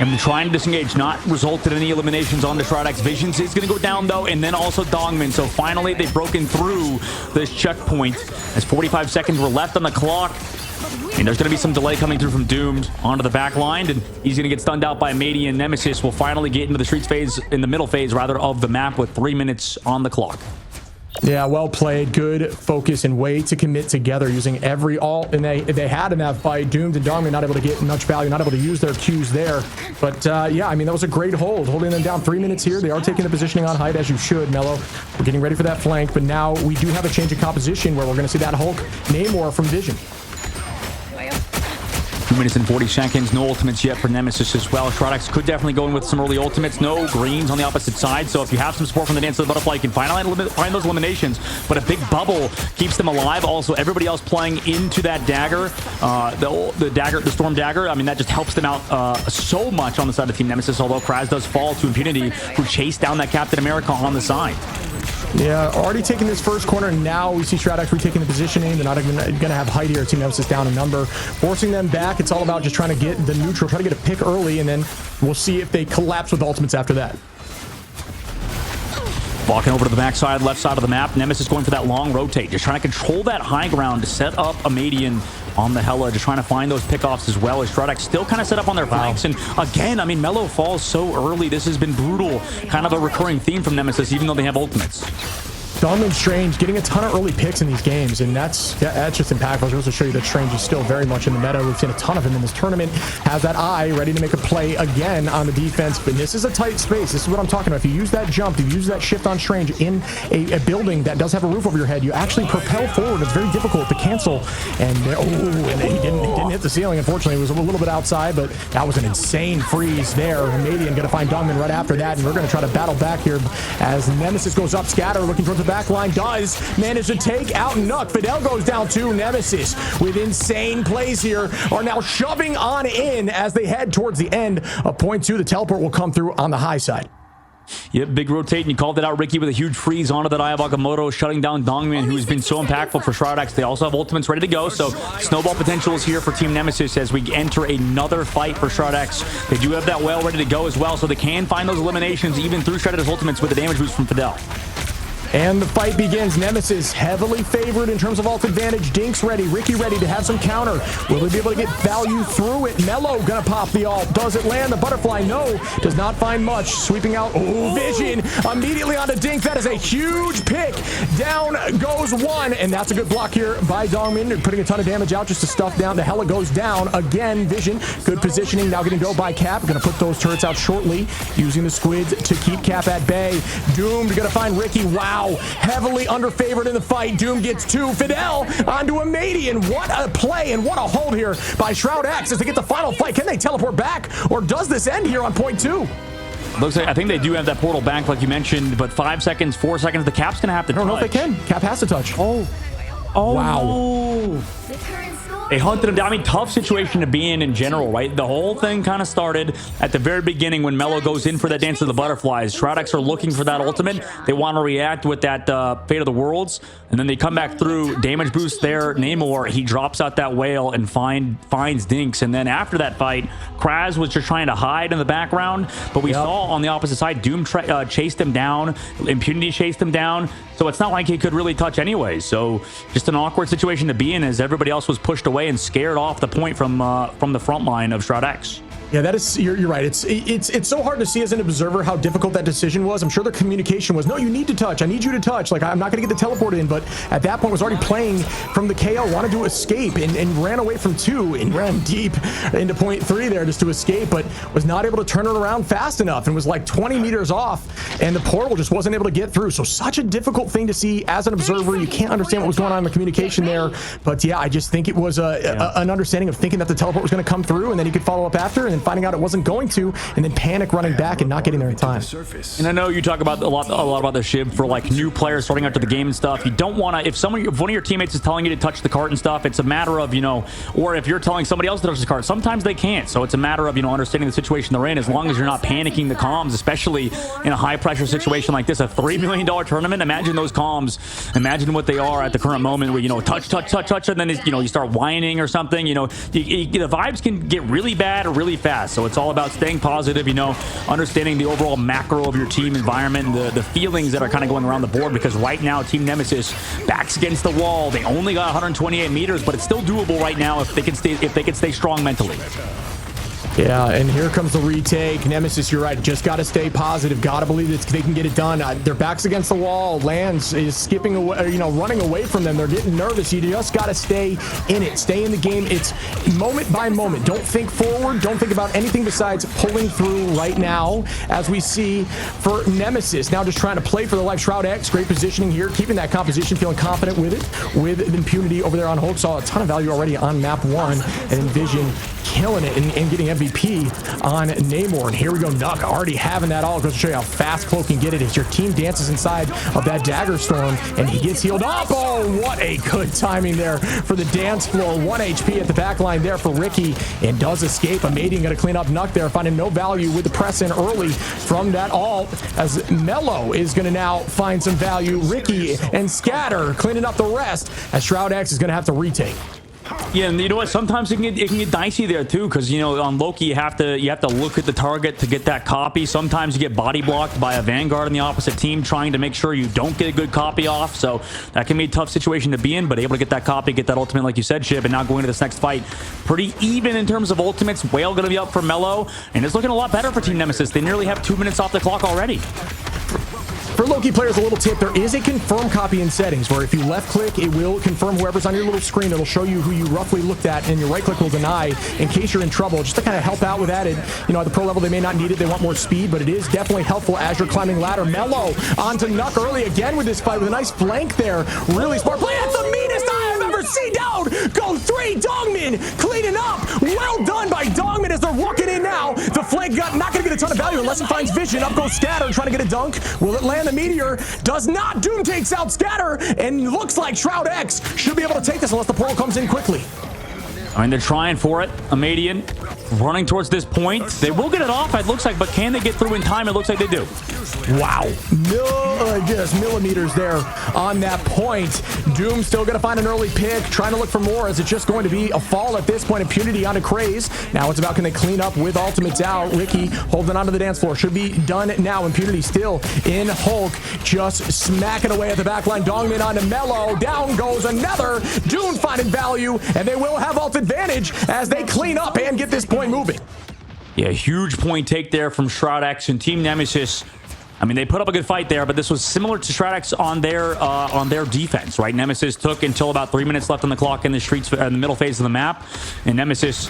And trying to disengage, not resulted in any eliminations on the SHROUD-X. Visions is going to go down, though, and then also Dongmin. So finally, they've broken through this checkpoint as 45 seconds were left on the clock. And there's going to be some delay coming through from Doomed onto the back line, and he's going to get stunned out by Mady, and Nemesis will finally get into the streets phase, in the middle phase, rather, of the map with 3 minutes on the clock. Yeah, well played. Good focus and way to commit together, using every ult and they had in that fight. Doomed and Dongmin not able to get much value, not able to use their Qs there. But yeah, I mean, that was a great hold, holding them down 3 minutes here. They are taking the positioning on height, as you should, Mello. We're getting ready for that flank, but now we do have a change in composition where we're going to see that Hulk Namor from Vision. 2 minutes and 40 seconds. No ultimates yet for Nemesis as well. SHROUD-X could definitely go in with some early ultimates. No greens on the opposite side. So if you have some support from the Dance of the Butterfly, you can find those eliminations. But a big bubble keeps them alive. Also, everybody else playing into that dagger, the Storm Dagger. I mean, that just helps them out so much on the side of Team Nemesis. Although Kraz does fall to Impunity, who chased down that Captain America on the side. Yeah, already taking this first corner. Now we see SHROUD-X retaking the positioning. They're not even going to have height here. Team Nemesis down a number, forcing them back. It's all about just trying to get the neutral, try to get a pick early, and then we'll see if they collapse with ultimates after that. Walking over to the backside, left side of the map. Nemesis going for that long rotate, just trying to control that high ground to set up a Median on the Hella, just trying to find those pickoffs as well as SHROUD-X still kind of set up on their flanks. And again, I mean, Mello falls so early. This has been brutal, kind of a recurring theme from Nemesis, even though they have ultimates. Dongmin Strange getting a ton of early picks in these games, and that's just impactful. I was to show you that Strange is still very much in the meta. We've seen a ton of him in this tournament. Has that eye ready to make a play again on the defense, but this is a tight space. This is what I'm talking about. If you use that jump, if you use that shift on Strange in a building that does have a roof over your head, you actually propel forward. It's very difficult to cancel. And and he didn't hit the ceiling. Unfortunately, it was a little bit outside, but that was an insane freeze there. Madian going to find Dongmin right after that, and we're going to try to battle back here as Nemesis goes up. Scatter looking towards the back line, does manage to take out Nuck. Fidel goes down too. Nemesis with insane plays here are now shoving on in as they head towards the end of point 2. The teleport will come through on the high side. Yep, big rotate, and you called it out, Ricky, with a huge freeze onto that Eye of Agamotto, shutting down Dongmin, who's been so impactful for SHROUD-X. They also have ultimates ready to go, so snowball potential is here for Team Nemesis as we enter another fight for SHROUD-X. They do have that whale ready to go as well, so they can find those eliminations even through Shredder's ultimates with the damage boost from Fidel. And the fight begins. Nemesis heavily favored in terms of ult advantage. Dink's ready. Ricky ready to have some counter. Will he be able to get value through it? Mello gonna pop the ult. Does it land? The butterfly, no. Does not find much. Sweeping out. Oh, Vision immediately onto Dink. That is a huge pick. Down goes one. And that's a good block here by Dongmin. Putting a ton of damage out just to stuff down. The Hella goes down again. Vision, good positioning. Now getting go by Cap. Gonna put those turrets out shortly. Using the squids to keep Cap at bay. Doomed gonna find Ricky. Wow. Heavily underfavored in the fight. Doom gets 2. Fidel onto a Madian. What a play and what a hold here by SHROUD-X as they get the final fight. Can they teleport back, or does this end here on point 2? Looks like I think they do have that portal back, like you mentioned, but 5 seconds, 4 seconds, the Cap's gonna have to touch. I don't know if they can. Cap has to touch. Oh, wow. They hunted him down. I mean, tough situation to be in general, right? The whole thing kind of started at the very beginning when Mello goes in for that Dance of the Butterflies. SHROUD-X are looking for that ultimate. They want to react with that Fate of the Worlds, and then they come back through. Damage boost there. Namor, he drops out that whale and finds Dinks. And then after that fight, Kraz was just trying to hide in the background, but we saw on the opposite side, Doom chased him down. Impunity chased him down. So it's not like he could really touch anyway. So just an awkward situation to be in as everybody else was pushed away and scared off the point from the front line of SHROUD-X. Yeah, that is, you're right. It's so hard to see as an observer how difficult that decision was. I'm sure the communication was, no, you need to touch. I need you to touch. Like, I'm not going to get the teleport in, but at that point was already playing from the KO, wanted to escape and ran away from 2 and ran deep into point 3 there just to escape, but was not able to turn it around fast enough and was like 20 meters off, and the portal just wasn't able to get through. So such a difficult thing to see as an observer. You can't understand what was going on in the communication there, but yeah, I just think it was an understanding of thinking that the teleport was going to come through and then he could follow up after, and then finding out it wasn't going to, and then panic running back and not getting there in time. And I know you talk about a lot about the shib for like new players starting out to the game and stuff. You don't want to, if one of your teammates is telling you to touch the cart and stuff, it's a matter of, you know, or if you're telling somebody else to touch the cart, sometimes they can't. So it's a matter of, you know, understanding the situation they're in, as long as you're not panicking the comms, especially in a high pressure situation like this, a $3 million tournament. Imagine those comms, imagine what they are at the current moment where, you know, touch, and then, you know, you start whining or something, you know, the vibes can get really bad or really fast. So it's all about staying positive, you know, understanding the overall macro of your team environment, and the feelings that are kind of going around the board, because right now Team Nemesis backs against the wall. They only got 128 meters, but it's still doable right now if they can stay strong mentally. Yeah, and here comes the retake. Nemesis, you're right. Just got to stay positive. Got to believe that they can get it done. Their back's against the wall. Lands is skipping away, you know, running away from them. They're getting nervous. You just got to stay in it. Stay in the game. It's moment by moment. Don't think forward. Don't think about anything besides pulling through right now, as we see for Nemesis. Now just trying to play for the life. SHROUD-X, great positioning here. Keeping that composition, feeling confident with it. With impunity over there on Hulk. Saw a ton of value already on map 1. And Envision killing it and getting MVP on Namor. And here we go, Nuck already having that all. Goes to show you how fast Cloak can get it as your team dances inside of that dagger storm, and he gets healed up. Oh, what a good timing there for the dance floor. 1 HP at the back line there for Ricky, and does escape. Amadian going to clean up Nuck there, finding no value with the press in early from that ult, as Mello is going to now find some value. Ricky and Scatter cleaning up the rest, as SHROUD-X is going to have to retake. Yeah, and you know what? Sometimes it can get dicey there too, because you know on Loki you have to look at the target to get that copy. Sometimes you get body blocked by a Vanguard on the opposite team trying to make sure you don't get a good copy off. So that can be a tough situation to be in, but able to get that copy, get that ultimate like you said, Shib, and now going into this next fight pretty even in terms of ultimates. Whale going to be up for Mello, and it's looking a lot better for Team Nemesis. They nearly have 2 minutes off the clock already. For Loki players, a little tip, there is a confirm copy in settings where if you left click, it will confirm whoever's on your little screen. It'll show you who you roughly looked at, and your right click will deny in case you're in trouble, just to kind of help out with that. And, you know, at the pro level, they may not need it. They want more speed, but it is definitely helpful as you're climbing ladder. Mello onto Nuck early again with this fight with a nice flank there. Really smart play. That's the meanest I have ever seen. Down go 3. Dongmin cleaning up. Well done by Dongmin as they're walking in now. The flank got not going to get a ton of value unless he finds vision. Up goes Scatter trying to get a dunk. Will it land? The meteor does not. Doom takes out Scatter, and looks like SHROUD-X should be able to take this unless the portal comes in quickly. I mean, they're trying for it. Amadian running towards this point. They will get it off, it looks like, but can they get through in time? It looks like they do. Wow. Just millimeters there on that point. Doom still going to find an early pick, trying to look for more, as it's just going to be a fall at this point. Impunity onto Craze. Now it's about, can they clean up with ultimates out? Ricky holding onto the dance floor. Should be done now. Impunity still in Hulk, just smacking away at the back line. Dongmin onto Mello. Down goes another. Doom finding value, and they will have ult advantage as they clean up and get this point moving. Yeah, huge point take there from SHROUD-X and Team Nemesis. I mean, they put up a good fight there, but this was similar to SHROUD-X on their defense, right? Nemesis took until about 3 minutes left on the clock in the streets in the middle phase of the map, and Nemesis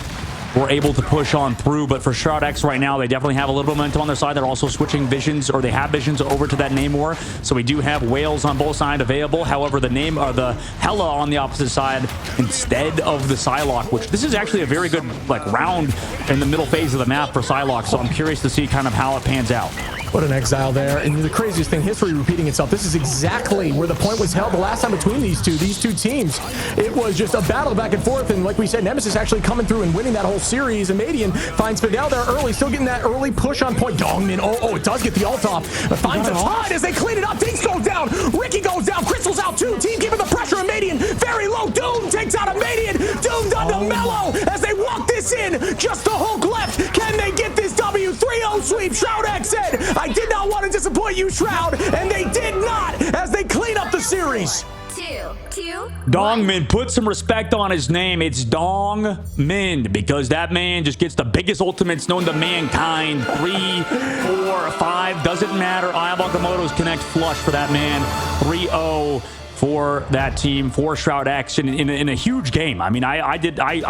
were able to push on through. But for SHROUD-X right now, they definitely have a little bit of momentum on their side. They're also switching visions, or they have visions over to that Namor. So we do have whales on both sides available. However, the Hela on the opposite side instead of the Psylocke, which this is actually a very good round in the middle phase of the map for Psylocke. So I'm curious to see kind of how it pans out. What an exile there. And the craziest thing, history repeating itself. This is exactly where the point was held the last time between these two teams. It was just a battle back and forth. And like we said, Nemesis actually coming through and winning that whole series. And Madian finds Fidel there early, still getting that early push on point. Dongmin, it does get the ult off. But finds a ton as they clean it up. Dinks goes down. Ricky goes down. Crystal's out too. Team keeping the pressure on Madian. Very low. Doom takes out a Madian. Doom done to Mello as they walk this in. Just the Hulk left. Can they get this W? 3-0 sweep. SHROUD-X said, I did not want to disappoint you, Shroud, and they did not as they clean up the series. Dongmin, put some respect on his name. It's Dongmin, because that man just gets the biggest ultimates known to mankind. 3, 4, 5, doesn't matter. Eye of Agamotto's connect flush for that man. 3-0 for that team, for SHROUD-X in a huge game. I mean, I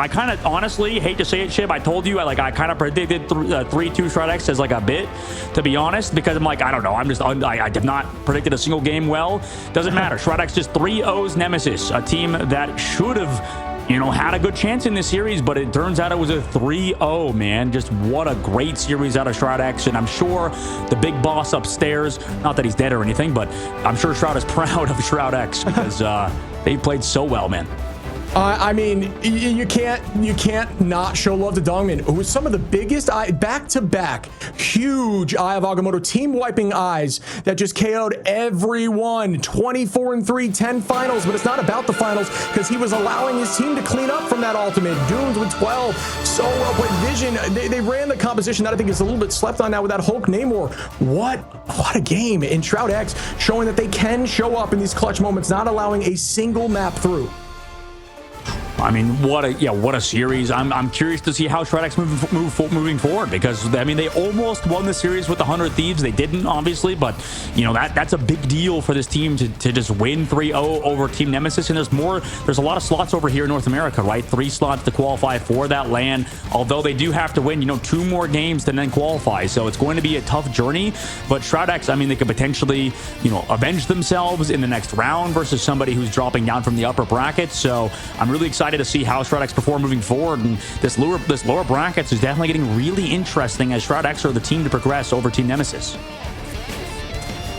kind of honestly hate to say it, Shib. I told you, I kind of predicted 3-2 SHROUD-X as like a bit, to be honest, because I'm like, I don't know. I did not predicted a single game well. Doesn't matter. SHROUD-X just 3-0's Nemesis, a team that should have, had a good chance in this series, but it turns out it was a 3-0, man. Just what a great series out of SHROUD-X, and I'm sure the big boss upstairs, not that he's dead or anything, but I'm sure Shroud is proud of SHROUD-X because they played so well, man. I mean, you can't not show love to Dongmin, who was some of the biggest back-to-back huge Eye of Agamotto team-wiping eyes that just KO'd everyone. 24-3, 10 finals, but it's not about the finals because he was allowing his team to clean up from that ultimate. Dunes with 12, so well played. Vision, they ran the composition that I think is a little bit slept on now with that Hulk Namor. What a game in SHROUD-X, showing that they can show up in these clutch moments, not allowing a single map through. I mean, what a series. I'm curious to see how SHROUD-X moving forward, because I mean, they almost won the series with the 100 Thieves. They didn't, obviously, but that's a big deal for this team to just win 3-0 over Team Nemesis. And there's a lot of slots over here in North America, right? 3 slots to qualify for that LAN, although they do have to win 2 more games to then qualify. So it's going to be a tough journey, but SHROUD-X, I mean, they could potentially avenge themselves in the next round versus somebody who's dropping down from the upper bracket. So I'm really excited to see how SHROUD-X perform moving forward, and this lower brackets is definitely getting really interesting as SHROUD-X are the team to progress over Team Nemesis.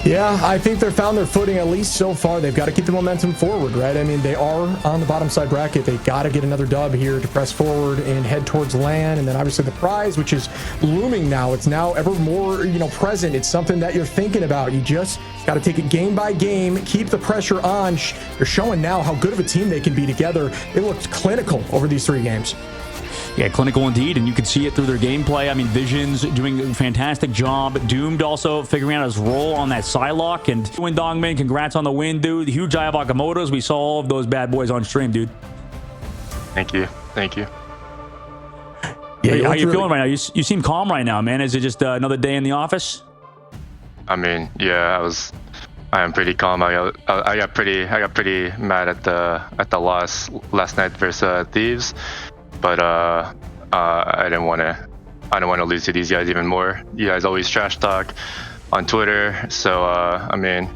Yeah, I think they've found their footing, at least so far. They've got to keep the momentum forward, right? I mean, they are on the bottom side bracket. They got to get another dub here to press forward and head towards LAN, and then obviously the prize, which is looming now. It's now ever more, present. It's something that you're thinking about. You just got to take it game by game, keep the pressure on. They're showing now how good of a team they can be together. They looked clinical over these 3 games. Yeah, clinical indeed, and you can see it through their gameplay. I mean, Vision's doing a fantastic job. Doomed also figuring out his role on that Psylocke. And Dongmin, congrats on the win, dude. Huge Eye of Agamotto's. We saw all of those bad boys on stream, dude. Thank you. Yeah, how you feeling right now? You seem calm right now, man. Is it just another day in the office? I mean, yeah, I am pretty calm. I got pretty mad at the loss last night versus Thieves. But I didn't want to lose to these guys even more. You guys always trash talk on Twitter, so I mean,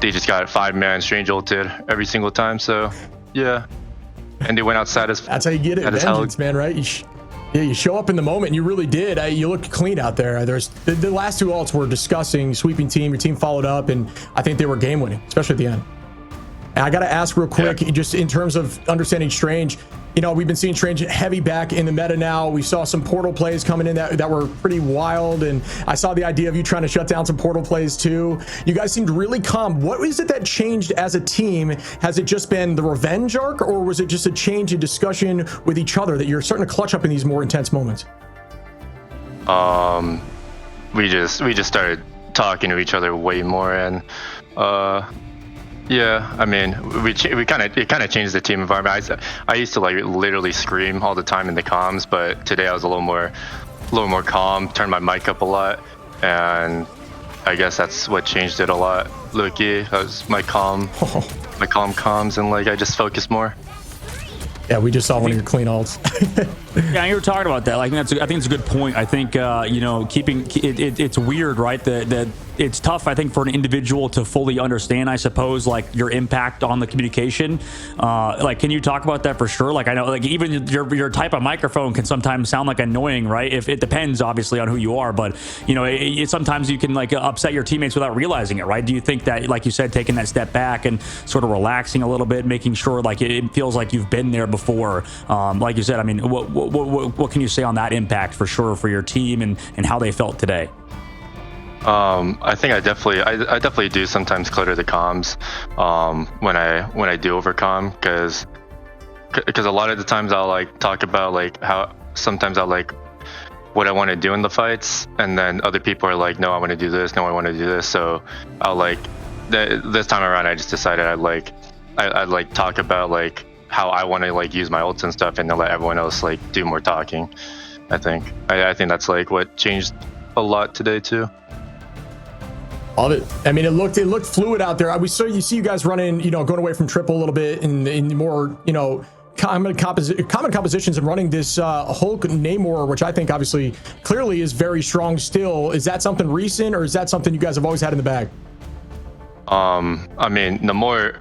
they just got 5-man strange ulted every single time. So yeah, and they went outside as that's how you get it, vengeance, man. Right? You show up in the moment. And you really did. You looked clean out there. There's the last 2 ults were disgusting. Sweeping team. Your team followed up, and I think they were game winning, especially at the end. And I got to ask real quick, just in terms of understanding Strange. We've been seeing Strange heavy back in the meta now. We saw some portal plays coming in that were pretty wild, and I saw the idea of you trying to shut down some portal plays too. You guys seemed really calm. What is it that changed as a team? Has it just been the revenge arc, or was it just a change in discussion with each other that you're starting to clutch up in these more intense moments? We just started talking to each other way more, and yeah, I mean, it kind of changed the team environment. I used to literally scream all the time in the comms, but today I was a little more calm, turned my mic up a lot, and I guess that's what changed it a lot. Loki, that was my calm comms, and I just focused more. Yeah, we just saw one of your clean ults. Yeah, you were talking about that. I think it's a good point. I think keeping it's weird, right? That it's tough, I think, for an individual to fully understand, I suppose, your impact on the communication. Can you talk about that for sure? I know, even your type of microphone can sometimes sound annoying, right? If it depends, obviously, on who you are, but sometimes you can upset your teammates without realizing it, right? Do you think that, like you said, taking that step back and sort of relaxing a little bit, making sure it feels like you've been there before? Like you said, I mean, what can you say on that impact for sure for your team and how they felt today? I think I definitely do sometimes clutter the comms when I do overcom, because a lot of the times I'll talk about how sometimes I'll what I want to do in the fights, and then other people are no, I want to do this, no, I want to do this. So I'll this time around I just decided I'd I'd like talk about like how I want to like use my ults and stuff, and then let everyone else like do more talking. I think that's like what changed a lot today too. Love it. I mean, it looked fluid out there. We saw you guys running, you know, going away from triple a little bit in more, you know, common compositions and running this Hulk Namor, which I think obviously clearly is very strong still. Is that something recent, or is that something you guys have always had in the bag? I mean, Namor,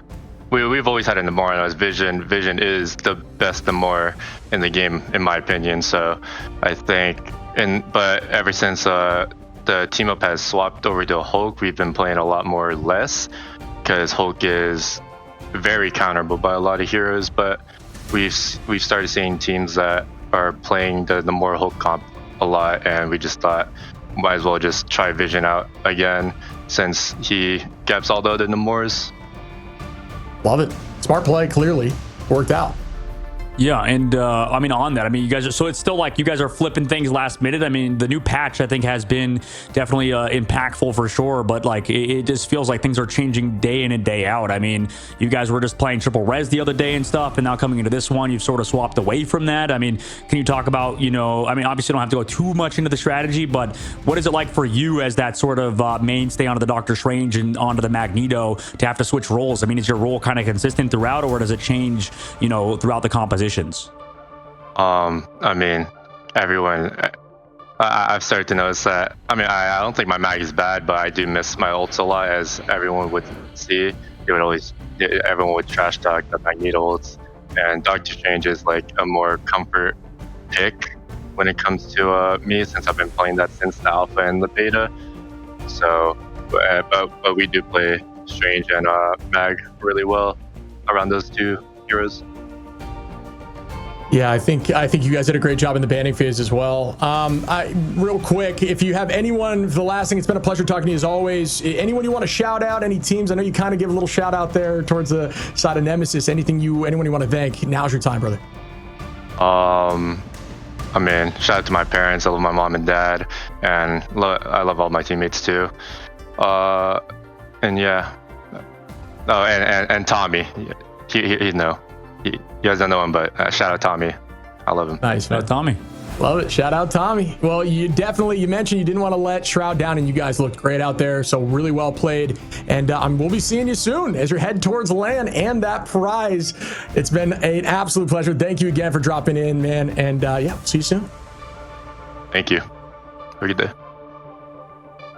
we've always had a Namor on us. Vision is the best Namor in the game, in my opinion. So I think, but ever since the team up has swapped over to Hulk, we've been playing a lot more less, because Hulk is very counterable by a lot of heroes. But we've started seeing teams that are playing the more Hulk comp a lot, and we just thought might as well just try Vision out again, since he gaps all the other Namors. Love it. Smart play, clearly worked out. Yeah, and I mean, on that, I mean, you guys are, so it's still like you guys are flipping things last minute. I mean, the new patch, I think, has been definitely impactful for sure, but like it just feels like things are changing day in and day out. I mean, you guys were just playing triple res the other day and stuff, and now coming into this one, you've sort of swapped away from that. I mean, can you talk about, you know, I mean, obviously you don't have to go too much into the strategy, but what is it like for you as that sort of mainstay onto the Doctor Strange and onto the Magneto to have to switch roles? I mean, is your role kind of consistent throughout, or does it change, you know, throughout the composition? I mean, everyone, I've started to notice that. I mean, I don't think my mag is bad, but I do miss my ults a lot, as everyone would see. Everyone would trash talk the Magneto ults, and Doctor Strange is like a more comfort pick when it comes to me, since I've been playing that since the alpha and the beta. So, but we do play Strange and Mag really well around those two heroes. Yeah, I think you guys did a great job in the banning phase as well. Real quick, if you have anyone, the last thing, it's been a pleasure talking to you as always. Anyone you want to shout out, any teams? I know you kind of give a little shout out there towards the side of Nemesis. Anyone you want to thank? Now's your time, brother. I mean, shout out to my parents. I love my mom and dad, and I love all my teammates too. And yeah, oh, and Tommy, he know. You guys don't know him, but shout out Tommy. I love him. Nice, man. Shout out Tommy. Love it. Shout out Tommy. Well, you mentioned you didn't want to let Shroud down, and you guys looked great out there. So really well played. And we'll be seeing you soon as you head towards LAN and that prize. It's been an absolute pleasure. Thank you again for dropping in, man. And yeah, see you soon. Thank you. Have a good day.